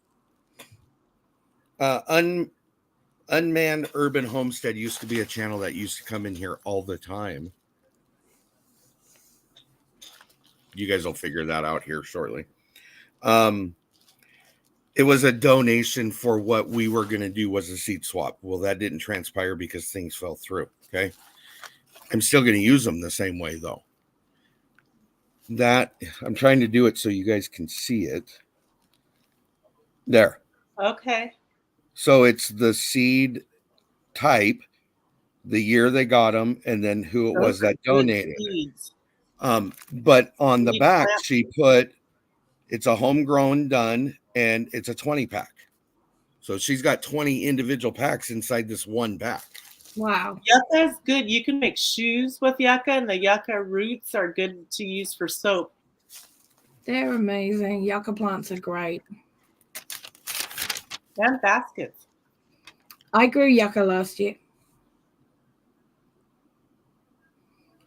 Unmanned Urban Homestead used to be a channel that used to come in here all the time. You guys will figure that out here shortly. It was a donation for what we were going to do was a seed swap. Well, that didn't transpire because things fell through. Okay. I'm still going to use them the same way though. That I'm trying to do it so you guys can see it. There. Okay. So it's the seed type, the year they got them, and then who it was that donated. Seeds. But on the back, she put It's a homegrown done, and it's a 20 pack. So she's got 20 individual packs inside this one pack. Wow. Yucca is good. You can make shoes with yucca, and the yucca roots are good to use for soap. They're amazing. Yucca plants are great. And baskets. I grew yucca last year.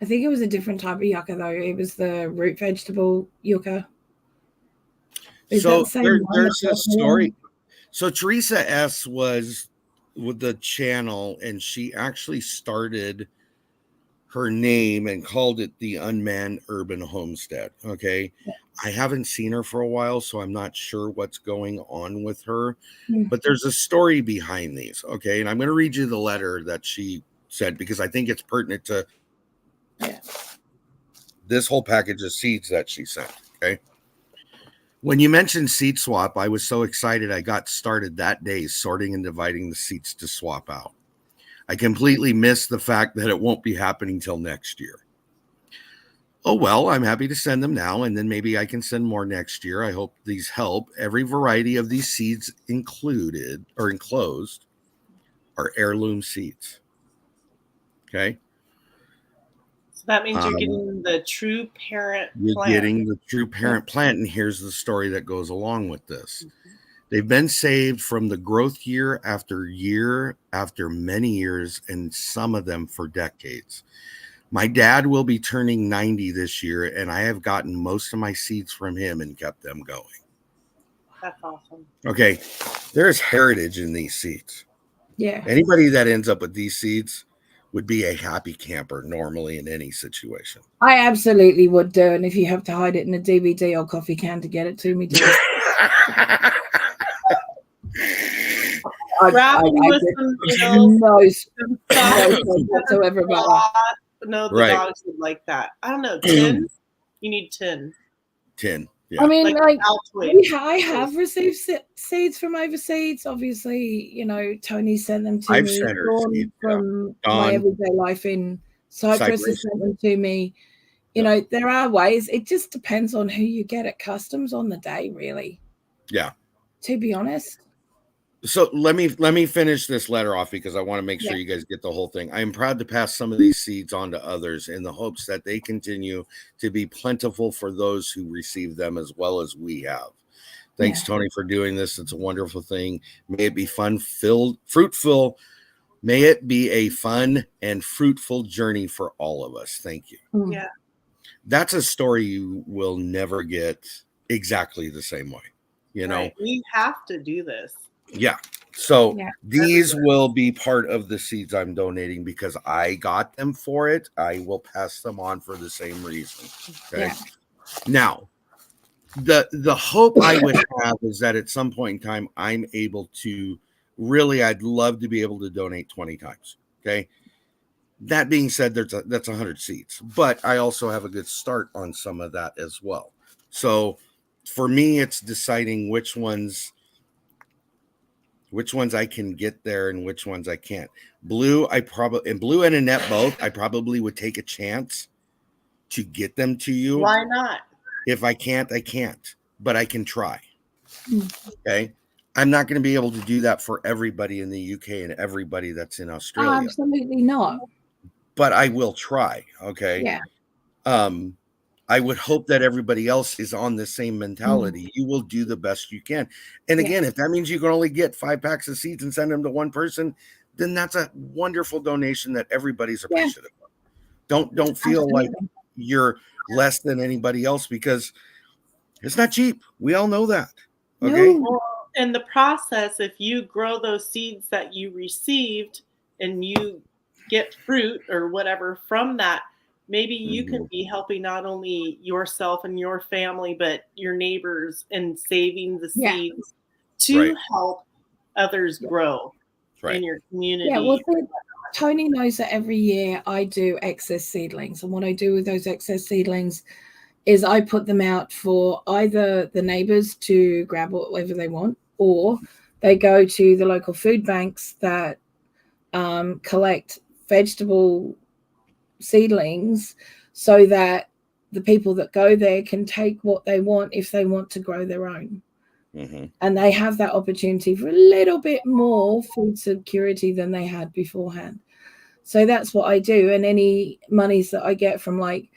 I think it was a different type of yucca, though. It was the root vegetable yucca. So there's a story. So Teresa S was with the channel, and she actually started her name and called it the Unmanned Urban Homestead. Okay. Yeah. I haven't seen her for a while, so I'm not sure what's going on with her. Mm. But there's a story behind these. Okay. And I'm going to read you the letter that she said, because I think it's pertinent to this whole package of seeds that she sent. Okay. When you mentioned seed swap, I was so excited I got started that day sorting and dividing the seeds to swap out. I completely missed the fact that it won't be happening till next year. Oh, well, I'm happy to send them now, and then maybe I can send more next year. I hope these help. Every variety of these seeds included or enclosed are heirloom seeds. Okay. So that means you're getting the true parent plant. You're getting the true parent plant, and here's the story that goes along with this. They've been saved from the growth year after many years, and some of them for decades. My dad will be turning 90 this year, and I have gotten most of my seeds from him and kept them going. That's awesome. Okay, there's heritage in these seeds. Yeah. Anybody that ends up with these seeds would be a happy camper normally in any situation. I absolutely would do. And if you have to hide it in a DVD or coffee can to get it to me, do it. Wrap them with some meals. Whatsoever about that. No, the dogs would like that. I don't know. 10? You need 10. 10. Yeah. I mean, I have received seeds from overseas. Obviously, you know, Tony sent them to me. Sent her seeds, from my everyday life in Cyprus has sent them to me. You know, there are ways. It just depends on who you get at customs on the day, really. Yeah. To be honest. So let me finish this letter off, because I want to make sure you guys get the whole thing. I am proud to pass some of these seeds on to others in the hopes that they continue to be plentiful for those who receive them as well as we have. Thanks, Tony, for doing this. It's a wonderful thing. May it be fruitful. May it be a fun and fruitful journey for all of us. Thank you. Yeah. That's a story you will never get exactly the same way. You know, we have to do this. Yeah. So these will be part of the seeds I'm donating because I got them for it. I will pass them on for the same reason. Okay. Yeah. Now, the hope I would have is that at some point in time, I'm able to I'd love to be able to donate 20 times. Okay. That being said, that's 100 seeds, but I also have a good start on some of that as well. So for me, it's deciding which ones I can get there and which ones I can't. BLOO and Annette both, I probably would take a chance to get them to you. Why not? If I can't, I can't, but I can try. Okay. I'm not going to be able to do that for everybody in the UK and everybody that's in Australia. Oh, absolutely not. But I will try. Okay. Yeah. I would hope that everybody else is on the same mentality. You will do the best you can. And again, if that means you can only get 5 packs of seeds and send them to one person, then that's a wonderful donation that everybody's appreciative of. Don't feel like you're less than anybody else, because it's not cheap. We all know that. Okay. No. Well, in the process, if you grow those seeds that you received and you get fruit or whatever from that, maybe you could be helping not only yourself and your family, but your neighbors, and saving the seeds to help others grow in your community. Yeah, well, Tony knows that every year I do excess seedlings. And what I do with those excess seedlings is I put them out for either the neighbors to grab whatever they want, or they go to the local food banks that collect vegetable seedlings, so that the people that go there can take what they want if they want to grow their own. Mm-hmm. And they have that opportunity for a little bit more food security than they had beforehand. So that's what I do. And any monies that I get from like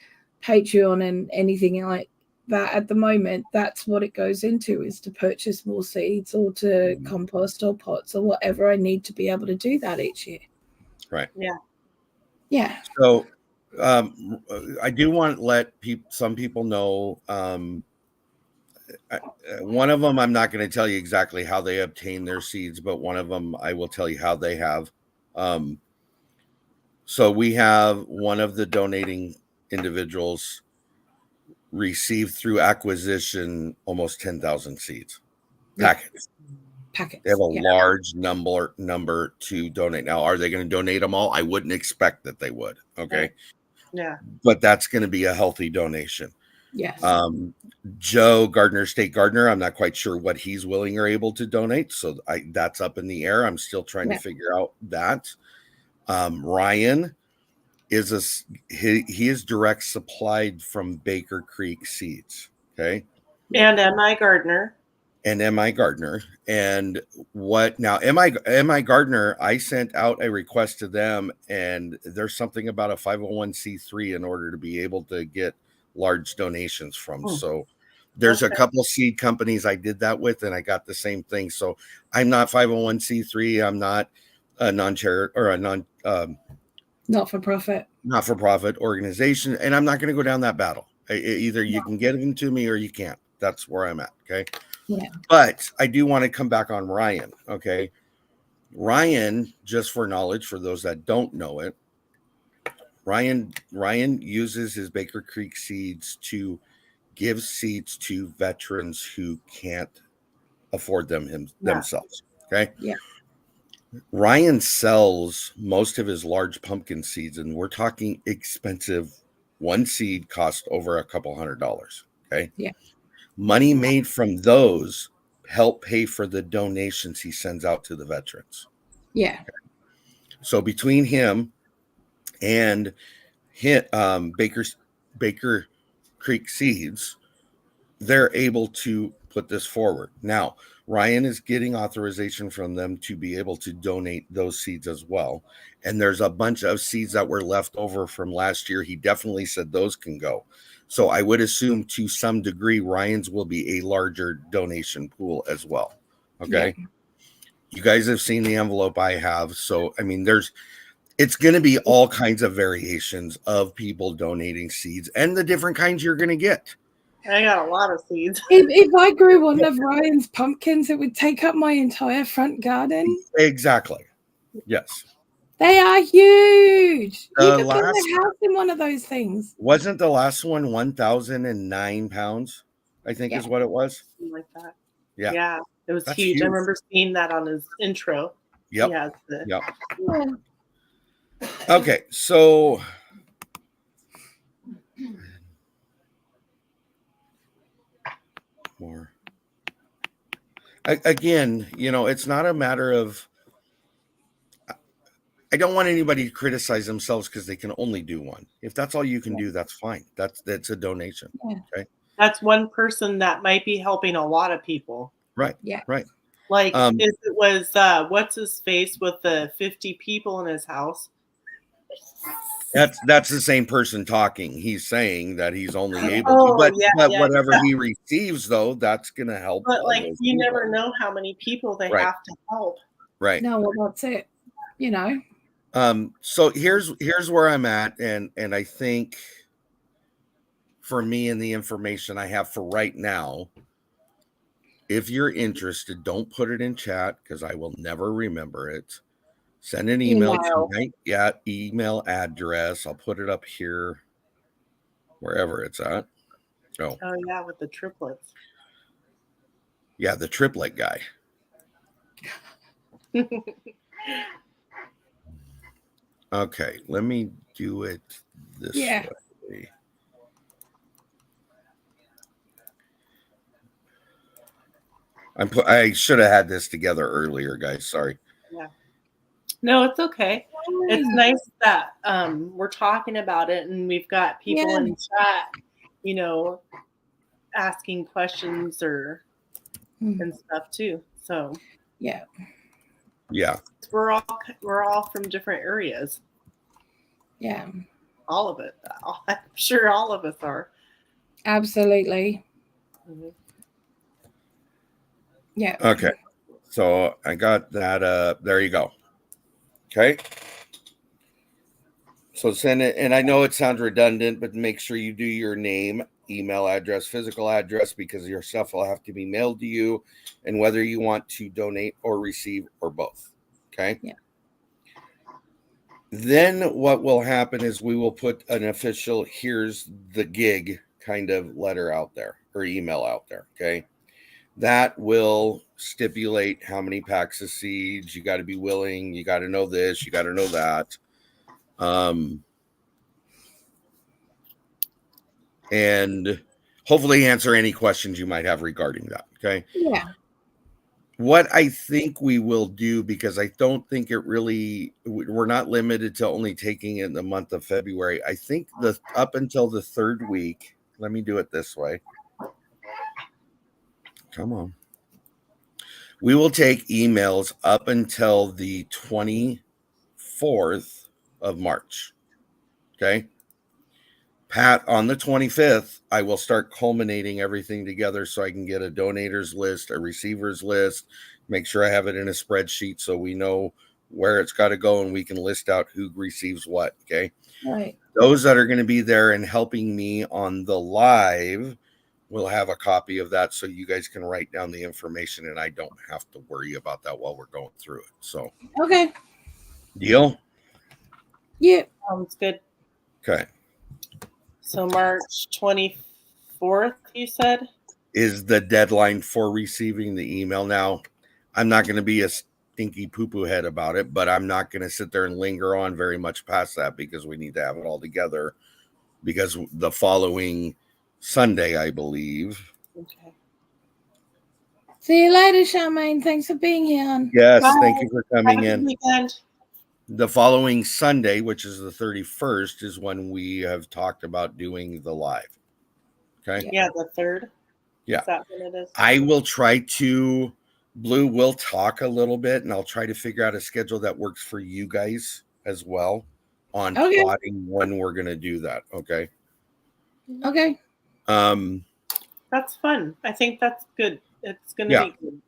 Patreon and anything like that at the moment, that's what it goes into, is to purchase more seeds or to compost or pots or whatever I need to be able to do that each year. Right. Yeah. Yeah. So I do want to let some people know. One of them, I'm not going to tell you exactly how they obtain their seeds, but one of them I will tell you how they have. So we have one of the donating individuals received through acquisition almost 10,000 seeds packets. Packets. They have a large number to donate. Now, are they going to donate them all? I wouldn't expect that they would. Okay. Yeah. But that's going to be a healthy donation. Yes. Joe Gardner, State Gardener, I'm not quite sure what he's willing or able to donate. So that's up in the air. I'm still trying to figure out that. Ryan is he is direct supplied from Baker Creek Seeds. Okay. And M.I. Gardner. And M.I. Gardner. And what now? M.I. Gardner, I sent out a request to them, and there's something about a 501c3 in order to be able to get large donations from. So there's a couple of seed companies I did that with, and I got the same thing. So I'm not 501c3. I'm not a non-charity or a not-for-profit organization, and I'm not going to go down that battle. Either you can get them to me or you can't. That's where I'm at. Okay. Yeah. But I do want to come back on Ryan. Okay. Ryan, just for knowledge, for those that don't know it, Ryan uses his Baker Creek seeds to give seeds to veterans who can't afford them themselves. Okay. Yeah. Ryan sells most of his large pumpkin seeds, and we're talking expensive. One seed cost over a couple $100. Okay. Yeah. Money made from those help pay for the donations he sends out to the veterans. Yeah. Okay. So between him and Baker Creek Seeds, they're able to put this forward. Now, Ryan is getting authorization from them to be able to donate those seeds as well. And there's a bunch of seeds that were left over from last year. He definitely said those can go. So I would assume to some degree, Ryan's will be a larger donation pool as well. Okay. Yeah. You guys have seen the envelope I have. So, I mean, it's going to be all kinds of variations of people donating seeds and the different kinds you're going to get. I got a lot of seeds. If I grew one of Ryan's pumpkins, it would take up my entire front garden. Exactly. Yes. They are huge. You could build a house in one of those things. Wasn't the last one 1,009 pounds? I think is what it was. Something like that. Yeah. Yeah. It was huge. I remember seeing that on his intro. Yep. Yeah. Okay. So more. Again, it's not a matter of, I don't want anybody to criticize themselves because they can only do one. If that's all you can do, that's fine. That's a donation. Yeah. Okay. That's one person that might be helping a lot of people. Right. Yeah. Right. Like it was what's his face with the 50 people in his house. That's the same person talking. He's saying that he's only able to, but whatever he receives, though, that's gonna help. But like you never know how many people they have to help. Right. No, well, that's it. So here's where I'm at, and I think for me and the information I have for right now, if you're interested, don't put it in chat because I will never remember it. Send an email to my email address. I'll put it up here, wherever it's at. Oh yeah, with the triplets. Yeah, the triplet guy. Okay, let me do it this way. I should have had this together earlier, guys. Sorry. Yeah. No, it's okay. It's nice that we're talking about it and we've got people in chat you know, asking questions or and stuff too. So yeah, we're all from different areas. yeah, All of it. I'm sure all of us are. absolutely. Mm-hmm. Yeah. Okay. So I got that. There you go. Okay. So send it, and I know it sounds redundant, but make sure you do your name, email address, physical address, because your stuff will have to be mailed to you, and whether you want to donate or receive or both. Okay. Yeah. Then what will happen is we will put an official "here's the gig" kind of letter out there or email out there. Okay. That will stipulate how many packs of seeds you got to be willing. You got to know this. You got to know that. And hopefully answer any questions you might have regarding that. Okay. Yeah. What I think we will do, because I don't think it really, we're not limited to only taking it in the month of February. I think up until the 3rd week, let me do it this way. Come on. We will take emails up until the 24th of March. Okay. Pat, on the 25th, I will start culminating everything together so I can get a donators list, a receivers list, make sure I have it in a spreadsheet so we know where it's got to go and we can list out who receives what. Okay. Right. Those that are going to be there and helping me on the live will have a copy of that so you guys can write down the information and I don't have to worry about that while we're going through it. So, okay. Deal? Yeah. Sounds good. Okay. So March 24th, you said? Is the deadline for receiving the email. Now, I'm not going to be a stinky poo-poo head about it, but I'm not going to sit there and linger on very much past that because we need to have it all together, because the following Sunday, I believe. Okay. See you later, Charmaine. Thanks for being here. Yes, Bye. thank you for coming Have a in. good weekend. The following Sunday, which is the 31st, is when we have talked about doing the live. Okay. Yeah, the 3rd. Yeah. Is that when it is? I will try to, BLOO will talk a little bit, and I'll try to figure out a schedule that works for you guys as well on plotting when we're going to do that. Okay. Okay. That's fun. I think that's good. It's going to be good.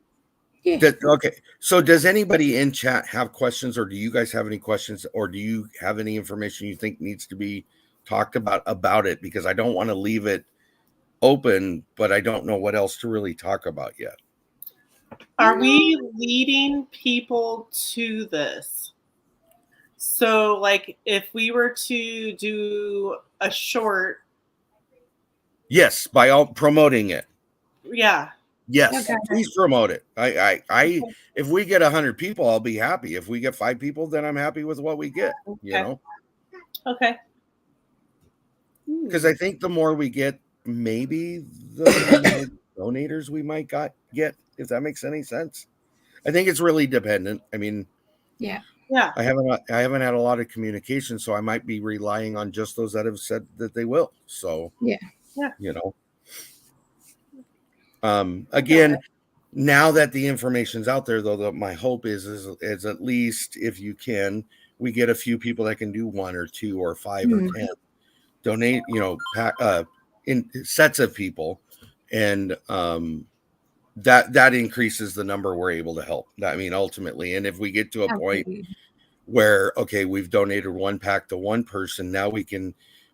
Yeah. Okay. So does anybody in chat have questions, or do you guys have any questions, or do you have any information you think needs to be talked about it? Because I don't want to leave it open, but I don't know what else to really talk about yet. Are we leading people to this? So, like, if we were to do a short. Yes, by all promoting it. Yeah. Yes, please promote it. I if we get 100 people, I'll be happy. If we get 5 people, then I'm happy with what we get. Okay. You know. Okay. Because I think the more we get, maybe the more donators we might get, if that makes any sense. I think it's really dependent. I mean, yeah. I haven't had a lot of communication, so I might be relying on just those that have said that they will. So yeah, you know. Again, now that the information's out there, though, my hope is at least, if you can, we get a few people that can do 1 or 2 or 5 or 10 donate, in sets of people, and that increases the number we're able to help. I mean, ultimately, and if we get to a point where, okay, we've donated 1 pack to one person, now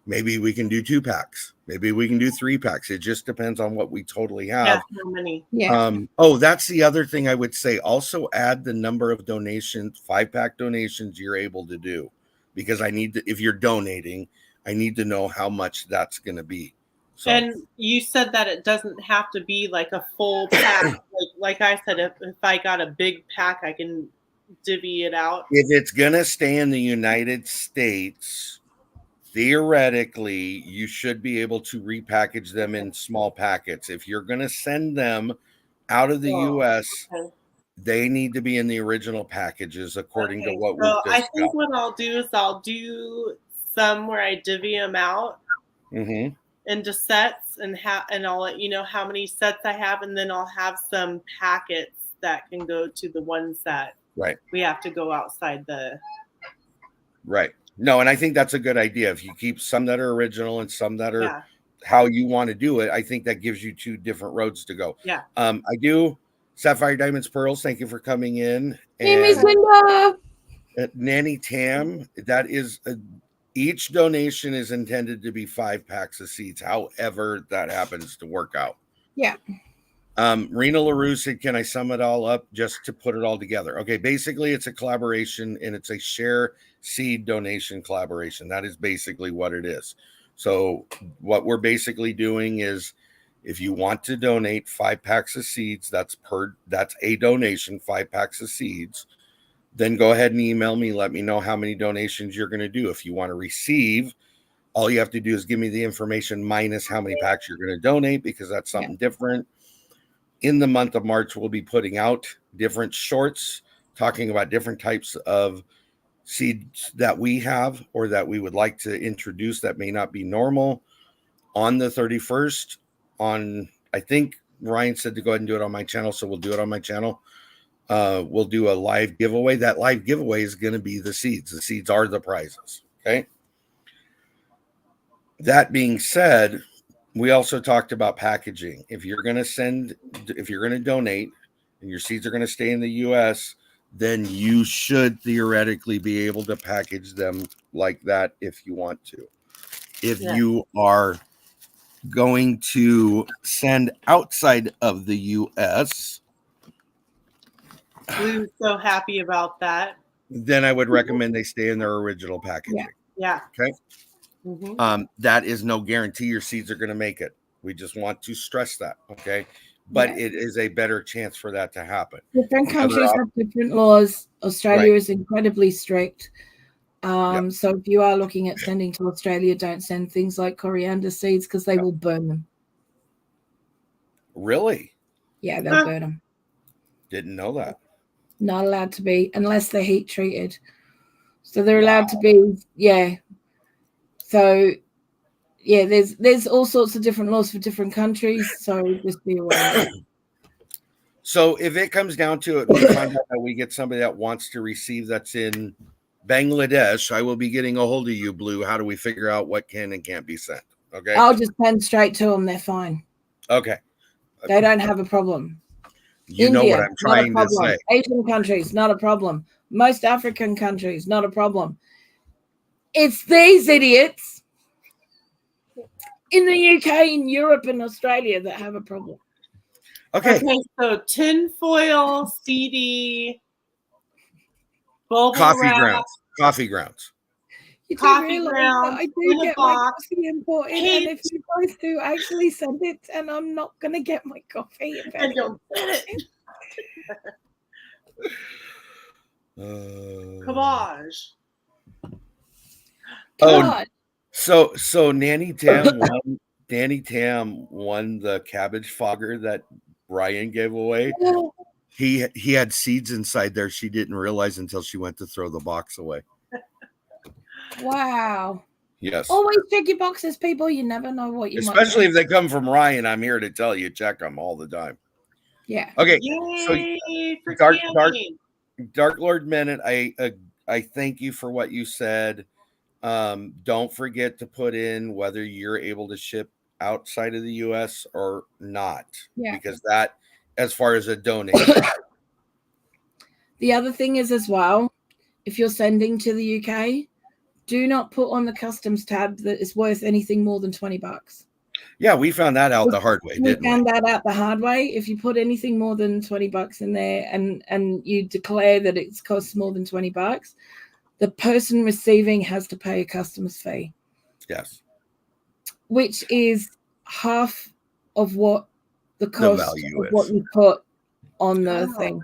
maybe we can do 2 packs, maybe we can do 3 packs. It just depends on what we totally have. Yeah, how many? Yeah. That's the other thing I would say. Also add the number of donations, 5-pack donations you're able to do, because if you're donating, I need to know how much that's going to be. So. And you said that it doesn't have to be like a full pack. like I said, if I got a big pack, I can divvy it out. If it's going to stay in the United States, theoretically, you should be able to repackage them in small packets. If you're going to send them out of the U.S., they need to be in the original packages according to what we've discussed. I think what I'll do is I'll do some where I divvy them out. Mm-hmm. into sets, and I'll let you know how many sets I have, and then I'll have some packets that can go to the one set. Right. We have to go outside the. Right. No, and I think that's a good idea. If you keep some that are original and some that are Yeah. how you want to do it, I think that gives you two different roads to go. Yeah. I do. Sapphire Diamonds Pearls, thank you for coming in. Hey, Miss And Linda. Nanny Tam, that is each donation is intended to be 5 packs of seeds, however that happens to work out. Yeah. Rena LaRue said, can I sum it all up just to put it all together? Okay, basically it's a collaboration and it's a share seed donation collaboration. That is basically what it is. So what we're basically doing is, if you want to donate 5 packs of seeds, that's a donation, 5 packs of seeds. Then go ahead and email me. Let me know how many donations you're going to do. If you want to receive, all you have to do is give me the information minus how many packs you're going to donate, because that's something different. In the month of March, we'll be putting out different shorts talking about different types of seeds that we have or that we would like to introduce that may not be normal. On the 31st, I think Ryan said to go ahead and do it on my channel, so we'll do it on my channel. We'll do a live giveaway. That live giveaway is going to be the seeds. The seeds are the prizes. Okay. That being said, we also talked about packaging. If you're going to donate and your seeds are going to stay in the US, then you should theoretically be able to package them like that if you want to. If you are going to send outside of the US, Blue's so happy about that. then I would recommend they stay in their original packaging. Yeah. Okay. Mm-hmm. That is no guarantee your seeds are going to make it. We just want to stress that. Okay. But it is a better chance for that to happen. Different countries have different laws. Australia is incredibly strict. So if you are looking at sending to Australia, don't send things like coriander seeds because they will burn them. Really? Yeah, they'll burn them. Didn't know that. Not allowed to be unless they're heat treated. So they're allowed to be, So there's all sorts of different laws for different countries. So just be aware. So if it comes down to it, we find out that we get somebody that wants to receive that's in Bangladesh, I will be getting a hold of you, Blue. How do we figure out what can and can't be sent? Okay. I'll just send straight to them. They're fine. Okay. They don't have a problem. You India, know what I'm trying to say. Asian countries, not a problem. Most African countries, not a problem. It's these idiots in the UK, in Europe, and Australia that have a problem. Okay. So tinfoil, CD, bubble Coffee wrap, grounds. Coffee grounds. You do coffee realize grounds, that I in do a get my box. coffee imported, and if you guys do actually send it, and I'm not going to get my coffee. And don't get it. Cabage. Oh, so Nanny Tam won the cabbage fogger that Ryan gave away. He had seeds inside there she didn't realize until she went to throw the box away. Wow. Yes. Always check your boxes, people. You never know what you Especially might if they come from Ryan. I'm here to tell you, check them all the time. Yeah. Okay. Yay for Dark Lord Minute, I thank you for what you said. Don't forget to put in whether you're able to ship outside of the US or not. Yeah. Because that, as far as a donation. The other thing is as well, if you're sending to the UK, do not put on the customs tab that it's worth anything more than $20. Yeah, we found that out the hard way, didn't we? We found that out the hard way. If you put anything more than $20 in there and you declare that it costs more than $20, the person receiving has to pay a customs fee. Yes. Which is half of what the cost value of is. what you put on the thing.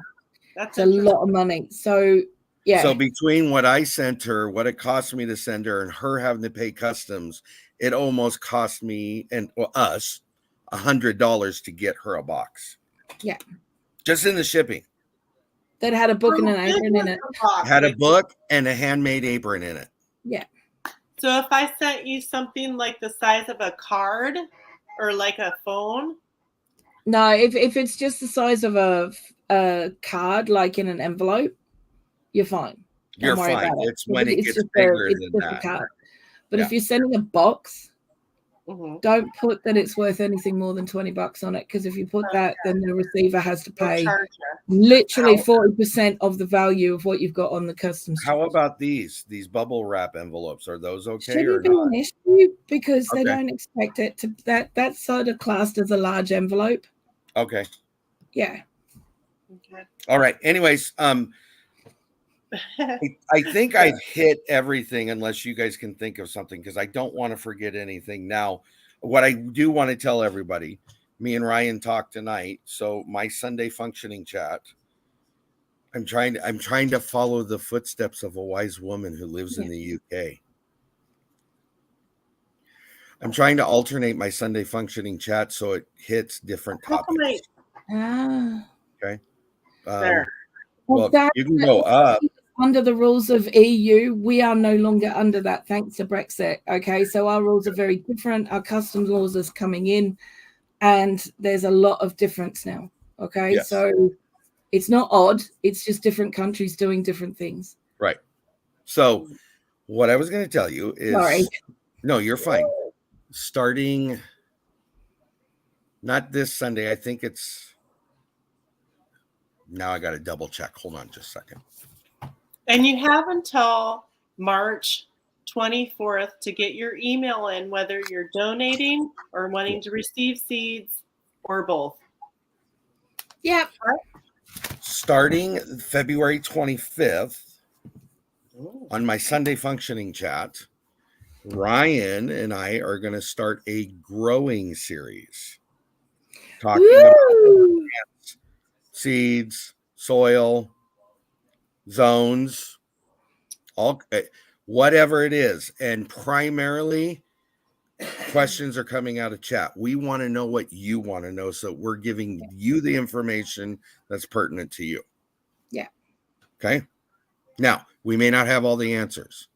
That's a lot of money. So yeah. So between what I sent her, what it cost me to send her, and her having to pay customs, it almost cost me and us $100 to get her a box. Yeah. Just in the shipping. That had a book and an apron in it. Had a book and a handmade apron in it. Yeah. So if I sent you something like the size of a card or like a phone? No, if it's just the size of a card, like in an envelope, you're fine. You're Don't worry fine. about it. It's when it It's gets just bigger it's than just a that. card. But Yeah. if you're sending a box, Mhm. don't put that it's worth anything more than $20 on it, because if you put that, then the receiver has to They'll pay charge you. literally 40% of the value of what you've got on the customs. How about these bubble wrap envelopes? Are those okay or Shouldn't be not? an issue because they Okay. don't expect it to that's sort of classed as a large envelope. Okay. Yeah. Okay. All right. Anyways, I think I've hit everything unless you guys can think of something, because I don't want to forget anything. Now, what I do want to tell everybody, me and Ryan talked tonight. So my Sunday functioning chat, I'm trying to follow the footsteps of a wise woman who lives in the UK. I'm trying to alternate my Sunday functioning chat so it hits different topics. Okay. There. Well, you can go up. Under the rules of EU, we are no longer under that thanks to Brexit. Okay, so our rules are very different. Our customs laws is coming in, and there's a lot of difference now. Okay, Yes. so it's not odd. It's just different countries doing different things. Right. So what I was going to tell you is, Sorry. No, you're fine. Starting not this Sunday, I think it's now. I got to double check. Hold on just a second. And you have until March 24th to get your email in, whether you're donating or wanting to receive seeds or both. Yep. Starting February 25th on my Sunday functioning chat, Ryan and I are going to start a growing series talking about plants, seeds, soil, zones, all whatever it is. And primarily questions are coming out of chat. We want to know what you want to know, so we're giving you the information that's pertinent to you. Yeah. Okay. Now, we may not have all the answers,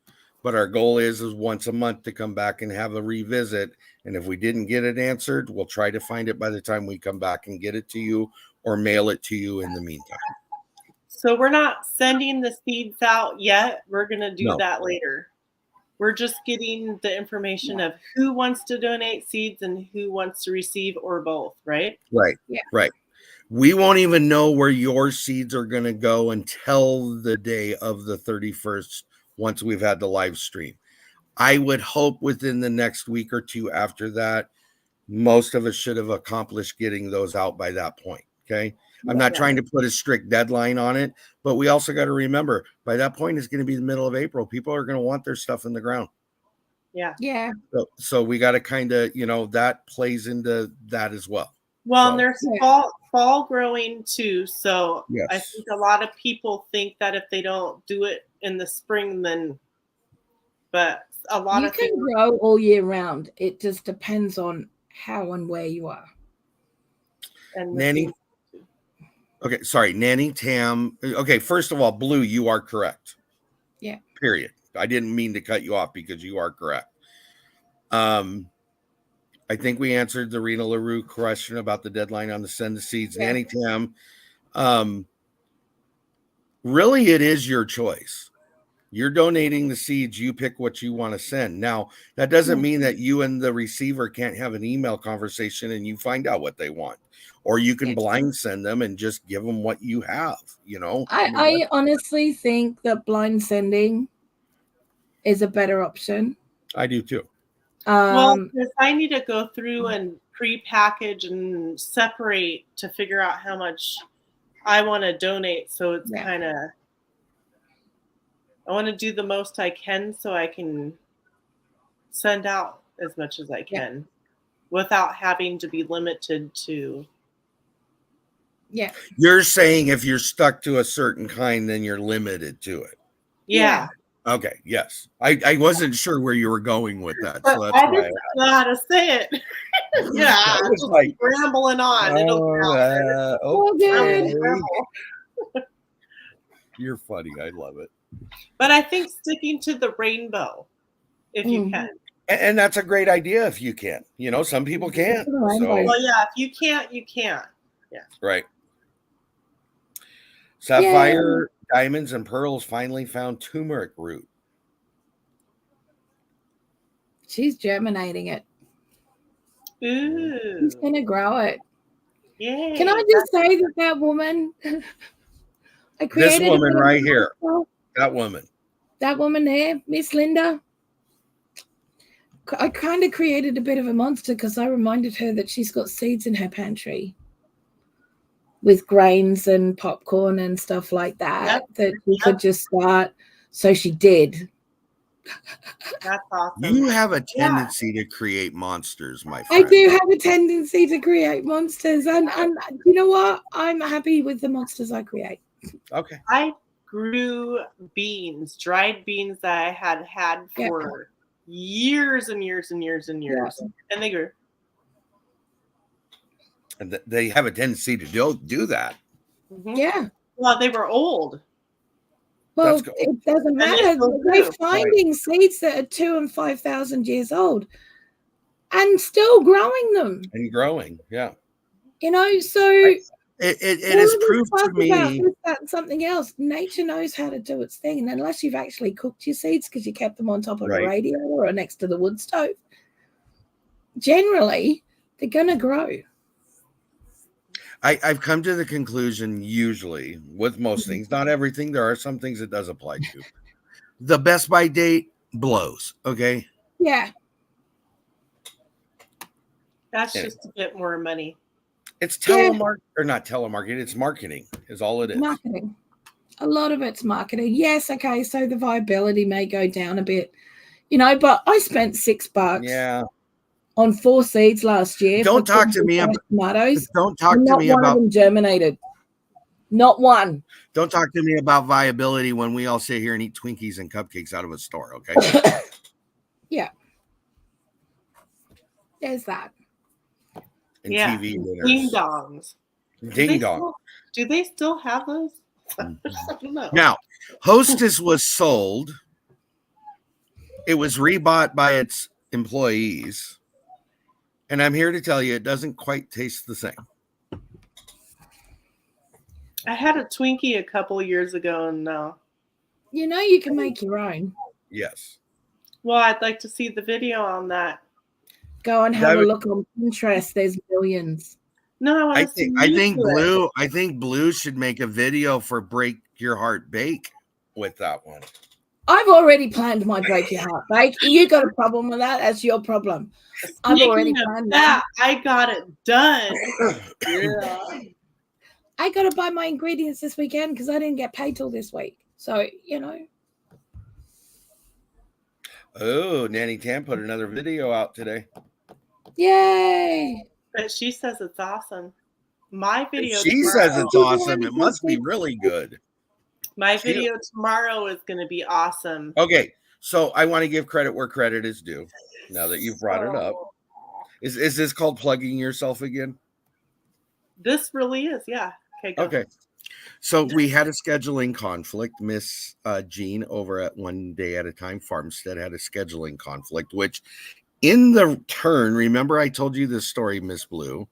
but our goal is once a month to come back and have a revisit. And if we didn't get it answered, we'll try to find it by the time we come back and get it to you or mail it to you in the meantime. So we're not sending the seeds out yet. We're going to do that later. We're just getting the information of who wants to donate seeds and who wants to receive or both, right? Right. Yeah. Right. We won't even know where your seeds are going to go until the day of the 31st, once we've had the live stream. I would hope within the next week or two after that, most of us should have accomplished getting those out by that point. Okay. I'm not trying to put a strict deadline on it, but we also got to remember by that point, it's going to be the middle of April. People are going to want their stuff in the ground. Yeah. Yeah. So we got to kind of, that plays into that as well. Well, and there's fall growing too. So yes. I think a lot of people think that if they don't do it in the spring, then, but a lot of people grow all year round. It just depends on how and where you are. And Nanny. Okay, sorry, Nanny Tam. Okay, first of all, BLOO, you are correct. Yeah. Period. I didn't mean to cut you off because you are correct. I think we answered the Rena LaRue question about the deadline on the send the seeds. Yeah. Nanny Tam, really, it is your choice. You're donating the seeds. You pick what you want to send. Now, that doesn't mean that you and the receiver can't have an email conversation and you find out what they want. Or you can blind send them and just give them what you have, I honestly think that blind sending is a better option. I do too. Well, because I need to go through and pre-package and separate to figure out how much I want to donate. So it's kind of, I want to do the most I can so I can send out as much as I can without having to be limited to. Yeah. You're saying if you're stuck to a certain kind, then you're limited to it. Yeah. Okay. Yes. I wasn't sure where you were going with that. But so that's I why didn't know how to say it. Yeah. Just like rambling on. Okay. You're funny. I love it. But I think sticking to the rainbow. if you can. And that's a great idea if you can. You know, some people can't. So, Well, yeah, if you can't, you can't. Yeah. right. Sapphire, diamonds, and pearls finally found turmeric root. She's germinating it. Ooh. She's gonna grow it. Yay. Can I just say that woman? I This created woman right here. That woman. That woman there, Miss Linda. I kind of created a bit of a monster because I reminded her that she's got seeds in her pantry with grains and popcorn and stuff like that, that she could just start. So she did. That's awesome. You have a tendency to create monsters, my friend. I do have a tendency to create monsters. And you know what? I'm happy with the monsters I create. Okay. I grew beans, dried beans that I had for years and years and years and years. And they grew. And they have a tendency to do that. Mm-hmm. Yeah. Well, they were old. Well, it doesn't matter. They're finding seeds that are 2,000 and 5,000 years old and still growing them. And growing, yeah. You know, so it is proof to me. That's something else. Nature knows how to do its thing. And unless you've actually cooked your seeds because you kept them on top of a radiator or next to the wood stove, generally, they're going to grow. I've come to the conclusion, usually, with most things, not everything, there are some things it does apply to. The best by date blows, okay? Yeah. That's just a bit more money. It's telemarketing, or not telemarketing, it's marketing, is all it is. Marketing. A lot of it's marketing. Yes, okay, so the viability may go down a bit, you know, but I spent $6 on 4 seeds last year. Don't talk to me about tomatoes. Don't talk to me about. Not one about of them germinated. Not one. Don't talk to me about viability when we all sit here and eat Twinkies and cupcakes out of a store, okay? Yeah. There's that. And TV dinners. Ding dongs. Ding dong. Do they still have those? I don't know. Now, Hostess was sold. It was rebought by its employees. And I'm here to tell you, it doesn't quite taste the same. I had a Twinkie a couple years ago, and no. You know, you can make your own. Yes. Well, I'd like to see the video on that. Go and have a look on Pinterest. There's millions. No, I think BLOO. I think BLOO should make a video for Break Your Heart Bake with that one. I've already planned my Break Your Heart Bake. You got a problem with that? That's your problem. I've already planned that. I got it done. I got to buy my ingredients this weekend because I didn't get paid till this week. So, you know. Oh, Nanny Tam put another video out today. Yay. But she says it's awesome. My video. She says it's awesome. It must be really good. My video tomorrow is going to be awesome. Okay, so I want to give credit where credit is due. Now that you've brought it up, is this called plugging yourself again? This really is, yeah. Okay. Go. Okay. So we had a scheduling conflict. Miss Jean over at One Day at a Time Farmstead had a scheduling conflict, which in the turn, remember I told you this story, Miss BLOO.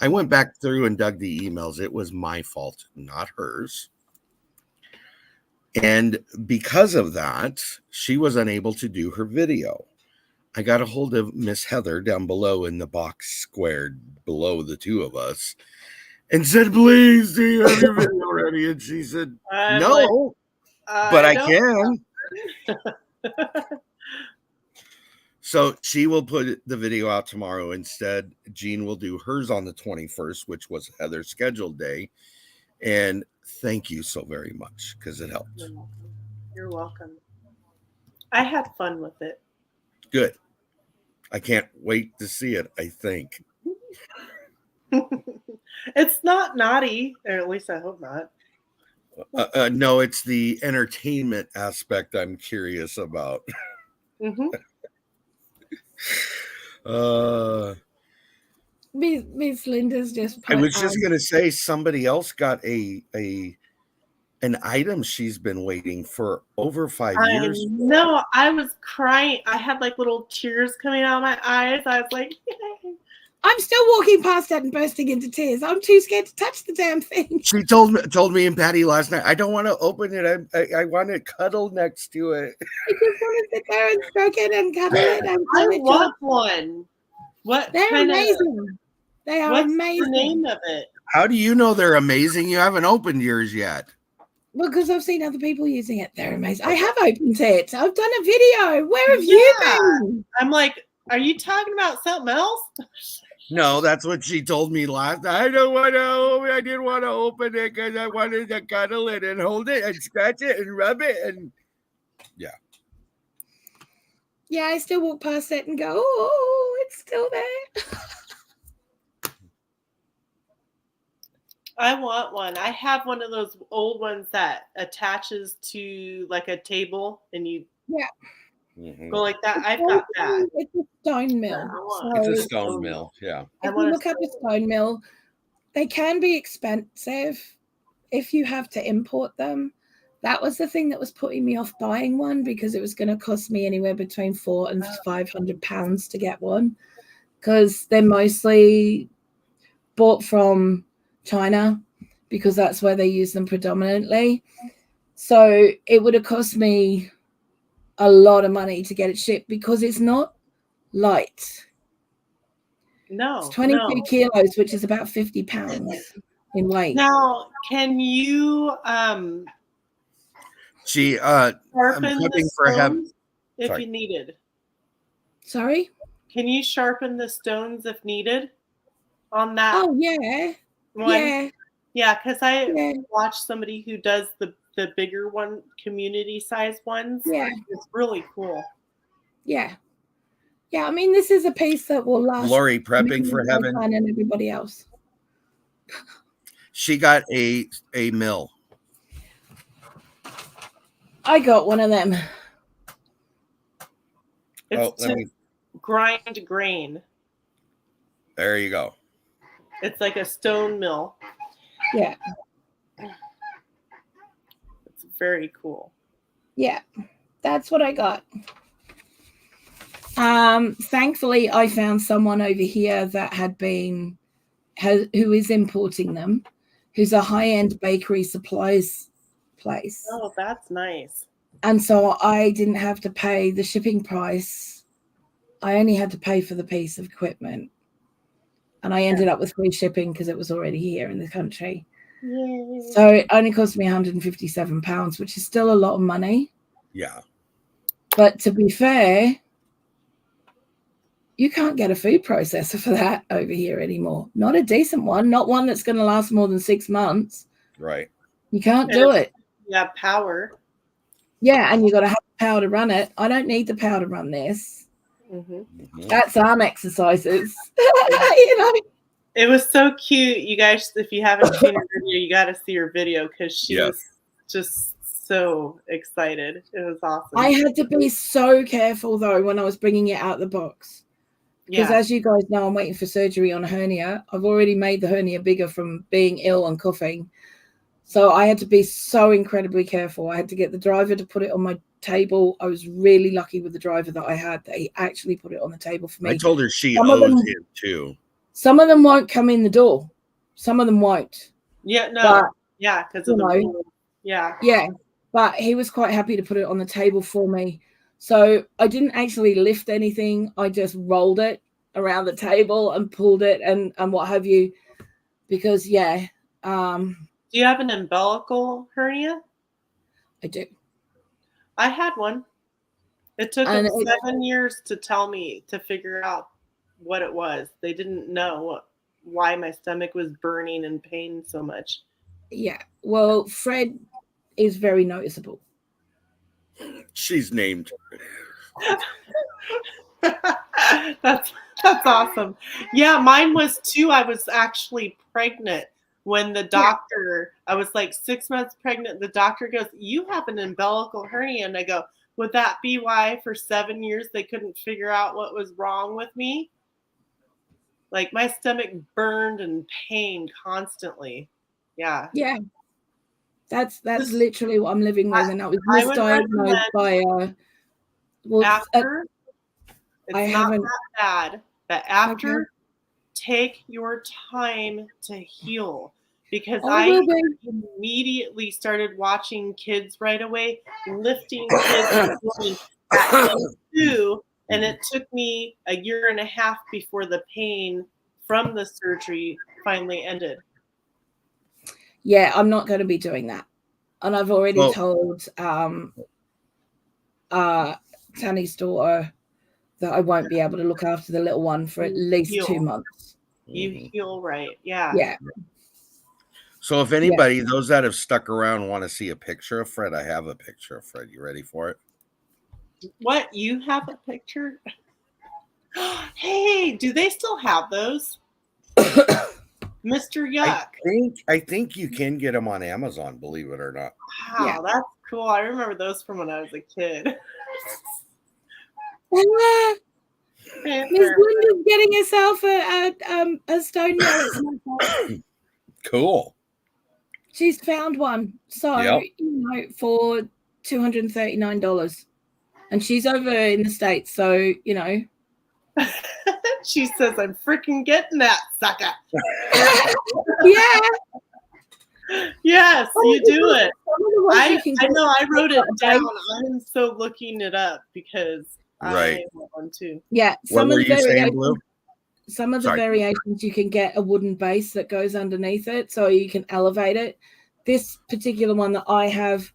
I went back through and dug the emails. It was my fault, not hers. And because of that, she was unable to do her video. I got a hold of Miss Heather down below in the box squared below the two of us and said, please, do you have your video ready? And she said, no, but I can. So she will put the video out tomorrow. Instead, Jean will do hers on the 21st, which was Heather's scheduled day. And thank you so very much because it helped. You're welcome. I had fun with it. Good. I can't wait to see it, I think. It's not naughty, or at least I hope not. No, it's the entertainment aspect I'm curious about. Mm-hmm. Miss Linda's just. I was just gonna say somebody else got a an item she's been waiting for over 5 I years. know. I was crying. I had like little tears coming out of my eyes. I was like, yay. I'm still walking past that and bursting into tears. I'm too scared to touch the damn thing. She told me and Patty last night, I don't want to open it. I want to cuddle next to it. I just want to sit there and stroke it and cuddle it. And I tell it want one. What they're kind amazing. They are what's amazing. the name of it? How do you know they're amazing? You haven't opened yours yet. Because I've seen other people using it. They're amazing. I have opened it. I've done a video. Where have you been? I'm like, are you talking about something else? No, that's what she told me last. I didn't want to open it because I wanted to cuddle it and hold it and scratch it and rub it and Yeah, I still walk past it and go, oh, it's still there. I want one. I have one of those old ones that attaches to like a table and you go like that. I've got that. It's a stone mill. Yeah, It's a stone mill. Yeah. If you look up a stone mill, they can be expensive if you have to import them. That was the thing that was putting me off buying one, because it was going to cost me anywhere between £400 and £500 to get one, because they're mostly bought from China, because that's where they use them predominantly. So it would have cost me a lot of money to get it shipped, because it's not light. No. It's 22 kilos, which is about 50 pounds in weight. Now, can you I'm sharpen prepping the for stones if Sorry. you needed? Sorry? Can you sharpen the stones if needed on that Oh, yeah. one? Yeah, because I Yeah. watched somebody who does the bigger one, community size ones. Yeah. It's really cool. Yeah. Yeah, I mean, this is a piece that will last. Lori prepping for heaven. And everybody else. She got a mill. I got one of them. It's grind grain. There you go. It's like a stone mill. Yeah. It's very cool. Yeah. That's what I got. Thankfully, I found someone over here that who is importing them, who's a high-end bakery supplies place. Oh, that's nice. And so I didn't have to pay the shipping price. I only had to pay for the piece of equipment. And I ended up with free shipping because it was already here in the country. Yay. So it only cost me £157, which is still a lot of money. Yeah. But to be fair, you can't get a food processor for that over here anymore. Not a decent one, not one that's going to last more than 6 months. Right. You can't do it. Yeah, power. Yeah, and you got to have the power to run it. I don't need the power to run this. Mm-hmm. That's arm exercises. You know? It was so cute. You guys, if you haven't seen her video, you got to see her video because she was just so excited. It was awesome. I had to be so careful, though, when I was bringing it out of the box. Because as you guys know, I'm waiting for surgery on a hernia. I've already made the hernia bigger from being ill and coughing. So I had to be so incredibly careful. I had to get the driver to put it on my table. I was really lucky with the driver that I had, that he actually put it on the table for me. I told her she owes him too. Some of them won't come in the door. Some of them won't. Yeah, no. But, yeah, because of the rule. Yeah. Yeah. But he was quite happy to put it on the table for me. So I didn't actually lift anything. I just rolled it around the table and pulled it and what have you. Because, Do you have an umbilical hernia? I do. I had one. It took them 7 years to tell me, to figure out what it was. They didn't know why my stomach was burning and pain so much. Yeah. Well, Fred is very noticeable. She's named. That's awesome. Yeah, mine was too. I was actually pregnant when the doctor, I was like 6 months pregnant. The doctor goes, "You have an umbilical hernia." And I go, "Would that be why for 7 years they couldn't figure out what was wrong with me?" Like my stomach burned and pained constantly. Yeah. Yeah. That's This- literally what I'm living with, and I was I would misdiagnosed by after, it's I not haven't. that bad, but after, take your time to heal, because I will be. immediately started watching kids right away, lifting kids and doing that too, and it took me a year and a half before the pain from the surgery finally ended. Yeah, I'm not going to be doing that, and I've already Well- told Tanny's daughter that I won't be able to look after the little one for at least Heal. 2 months. You heal right. Yeah. Yeah. So if anybody, those that have stuck around, want to see a picture of Fred, I have a picture of Fred. You ready for it? What? You have a picture? Hey, do they still have those? Mr. Yuck. I think you can get them on Amazon, believe it or not. Wow, Yeah. that's cool. I remember those from when I was a kid. Miss Linda's getting herself a stone mill. Cool. She's found one. So, Yep. for $239. And she's over in the States. So, She says, I'm freaking getting that sucker. yeah. Yes, you do it. I I know, I wrote it down. I'm so looking it up because Right. I want one too. Yeah. What Some were of the you saying, variations, Blue? some of the Sorry. variations you can get a wooden base that goes underneath it so you can elevate it. This particular one that I have,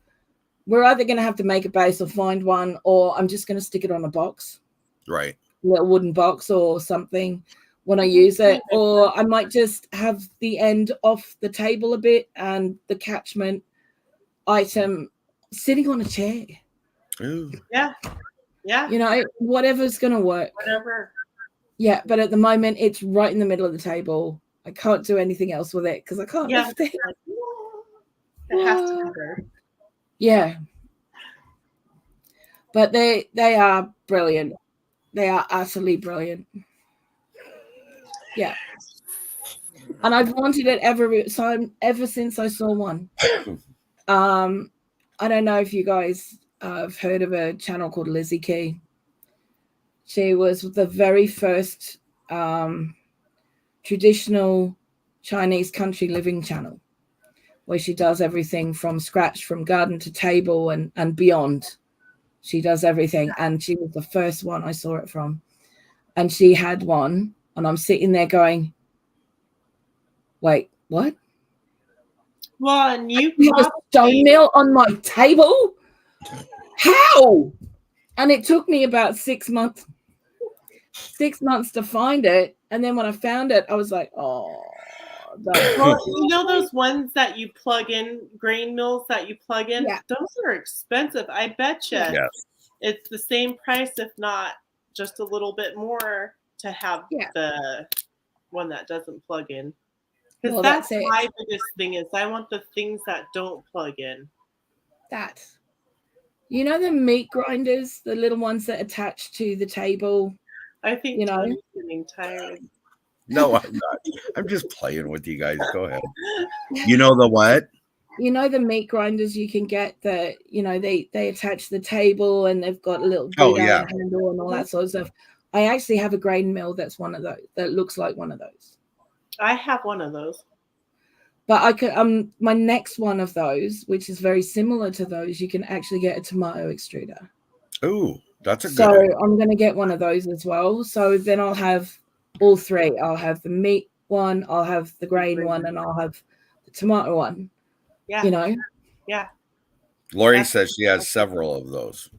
we're either going to have to make a base or find one, or I'm just going to stick it on a box, Right. little wooden box or something when I use it, or I might just have the end off the table a bit and the catchment item sitting on a chair. Ooh. Yeah. Whatever's going to work. Whatever. Yeah, but at the moment it's right in the middle of the table. I can't do anything else with it because I can't lift it. It has to be there. Yeah. But they are brilliant. They are utterly brilliant. Yeah. And I've wanted it ever since I saw one. I don't know if you guys have heard of a channel called Lizzie Key. She was the very first traditional Chinese country living channel, where she does everything from scratch, from garden to table and beyond. She does everything. And she was the first one I saw it from. And she had one, and I'm sitting there going, wait, what? Well, and you have a stone mill on my table? How? And it took me about 6 months. 6 months to find it. And then when I found it, I was like, oh. Well, you know those ones that you plug in, grain mills that you plug in? Yeah. Those are expensive. I bet you Yes. it's the same price, if not just a little bit more, to have the one that doesn't plug in. Because that's my biggest thing is I want the things that don't plug in. That. You know the meat grinders, the little ones that attach to the table? I think Tony's getting tired. No, I'm not. I'm just playing with you guys. Go ahead. You know the what? You know the meat grinders you can get that, they attach the table and they've got a little handle and all that sort of stuff. I actually have a grain mill that's one of those, that looks like one of those. I have one of those. But I could my next one of those, which is very similar to those, you can actually get a tomato extruder. Ooh, that's a good So idea. I'm going to get one of those as well. So then I'll have all three. I'll have the meat one, I'll have the grain one, and I'll have the tomato one. Yeah. Yeah. Lori says she has several of those.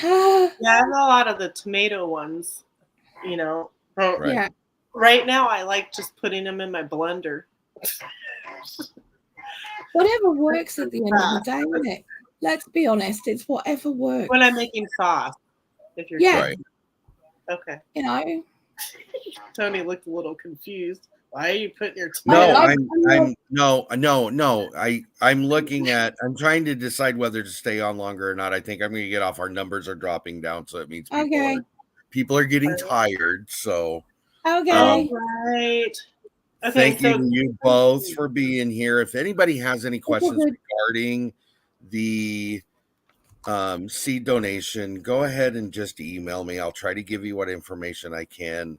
Yeah, I have a lot of the tomato ones, Right. Yeah. Right now, I like just putting them in my blender. Whatever works at the end of the day, isn't it? Let's be honest, it's whatever works. When I'm making sauce, if you're Right. Okay. Tony looked a little confused. Why are you putting your tomato? I'm looking at, I'm trying to decide whether to stay on longer or not. I think I'm going to get off. Our numbers are dropping down, so it means people are getting tired. So okay, right. Okay, Thank you so to you both for being here. If anybody has any questions good. regarding the seed donation, go ahead and just email me. I'll try to give you what information I can.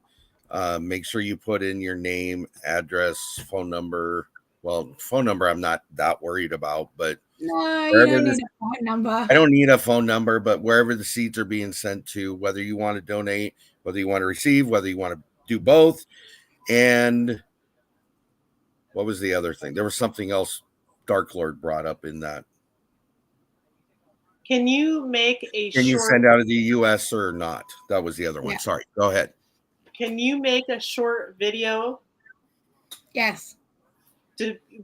Make sure you put in your name, address, phone number. Well, phone number I'm not that worried about, but No, you don't need a phone number. I don't need a phone number, but wherever the seeds are being sent to, whether you want to donate, whether you want to receive, whether you want to do both. And what was the other thing? There was something else Dark Lord brought up in that. can you make a Can you short? send out of the US or not? That was the other one. Yeah. Sorry. Go ahead. Can you make a short video? Yes.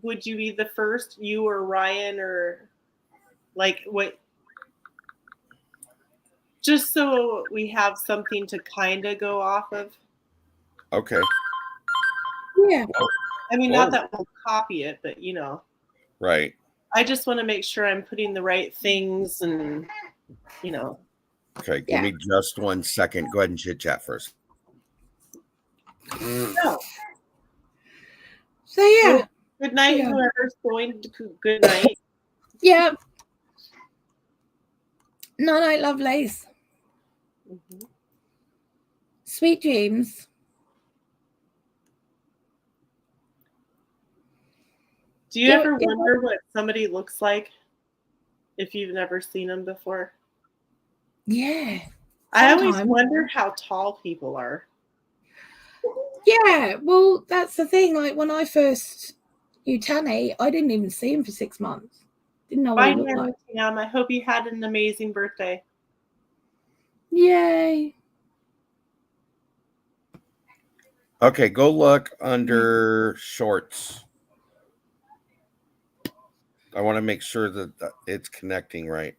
Would you be the first, you or Ryan, or like what? Just so we have something to kind of go off of. Okay. Yeah. I mean, Whoa. not that we'll copy it, but you know. Right. I just want to make sure I'm putting the right things and, you know. Okay. Give Yeah. me just 1 second. Go ahead and chit chat first. No. So yeah. Good night, Yeah. whoever's going to good night. Yeah. No, night, lovelies. Mhm. Sweet dreams. Do you ever wonder what somebody looks like if you've never seen them before? Yeah. I always Sometimes. wonder how tall people are. Yeah. Well, that's the thing. Like when I first knew Tanny, I didn't even see him for 6 months. Didn't know what Bye, he looked like. Tam. I hope you had an amazing birthday. Yay. Okay. Go look under shorts. I want to make sure that it's connecting right.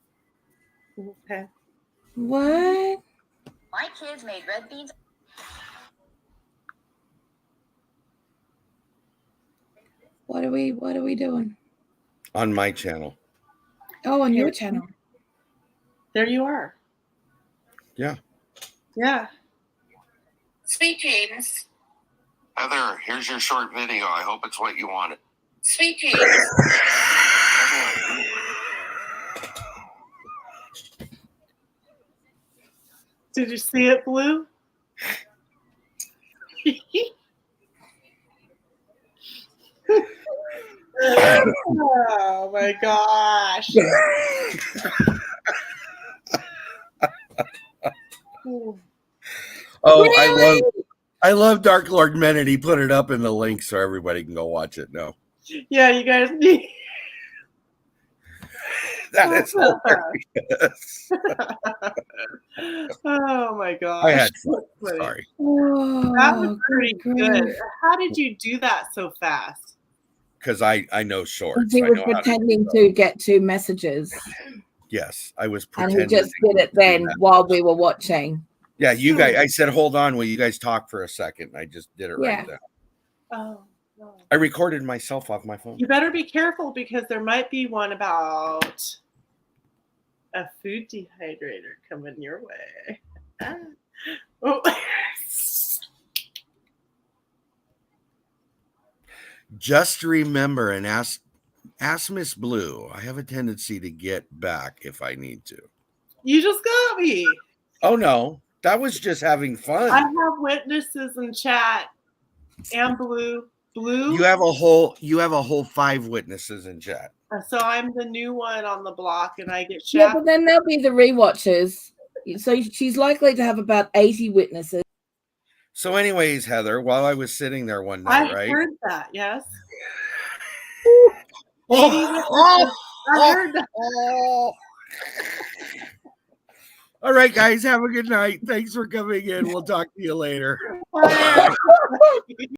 Okay. What? My kids made red beans. What are we doing? On my channel. Oh, on your channel. There you are. Yeah. Yeah. Sweet dreams. Heather, here's your short video. I hope it's what you wanted. Sweet dreams. Did you see it, Blue? Oh my gosh. Oh, I love Dark Lord Men, he put it up in the link so everybody can go watch it now. Yeah, you guys need. That is hilarious. Oh my gosh. I had fun. That's funny. Sorry. Oh, That was pretty great. good. How did you do that so fast? Because I know shorts. He I was know how to pretending do to get 2 messages. Yes, I was And pretending. he just did it then while we were watching. Yeah, you guys. I said, hold on. Will you guys talk for a second? I just did it Yeah. right there. Oh, no. I recorded myself off my phone. You better be careful because there might be one about a food dehydrator coming your way. Oh. Just remember and ask Miss Blue. I have a tendency to get back if I need to. You just got me. Oh no, that was just having fun. I have witnesses in chat and Blue. You have a whole 5 witnesses in chat. So I'm the new one on the block and I get Yeah, chat. but then there'll be the rewatchers. So she's likely to have about 80 witnesses. So, anyways, Heather, while I was sitting there one night, I right? heard that, yes. Oh, I heard that. All right, guys, have a good night. Thanks for coming in. We'll talk to you later. Bye.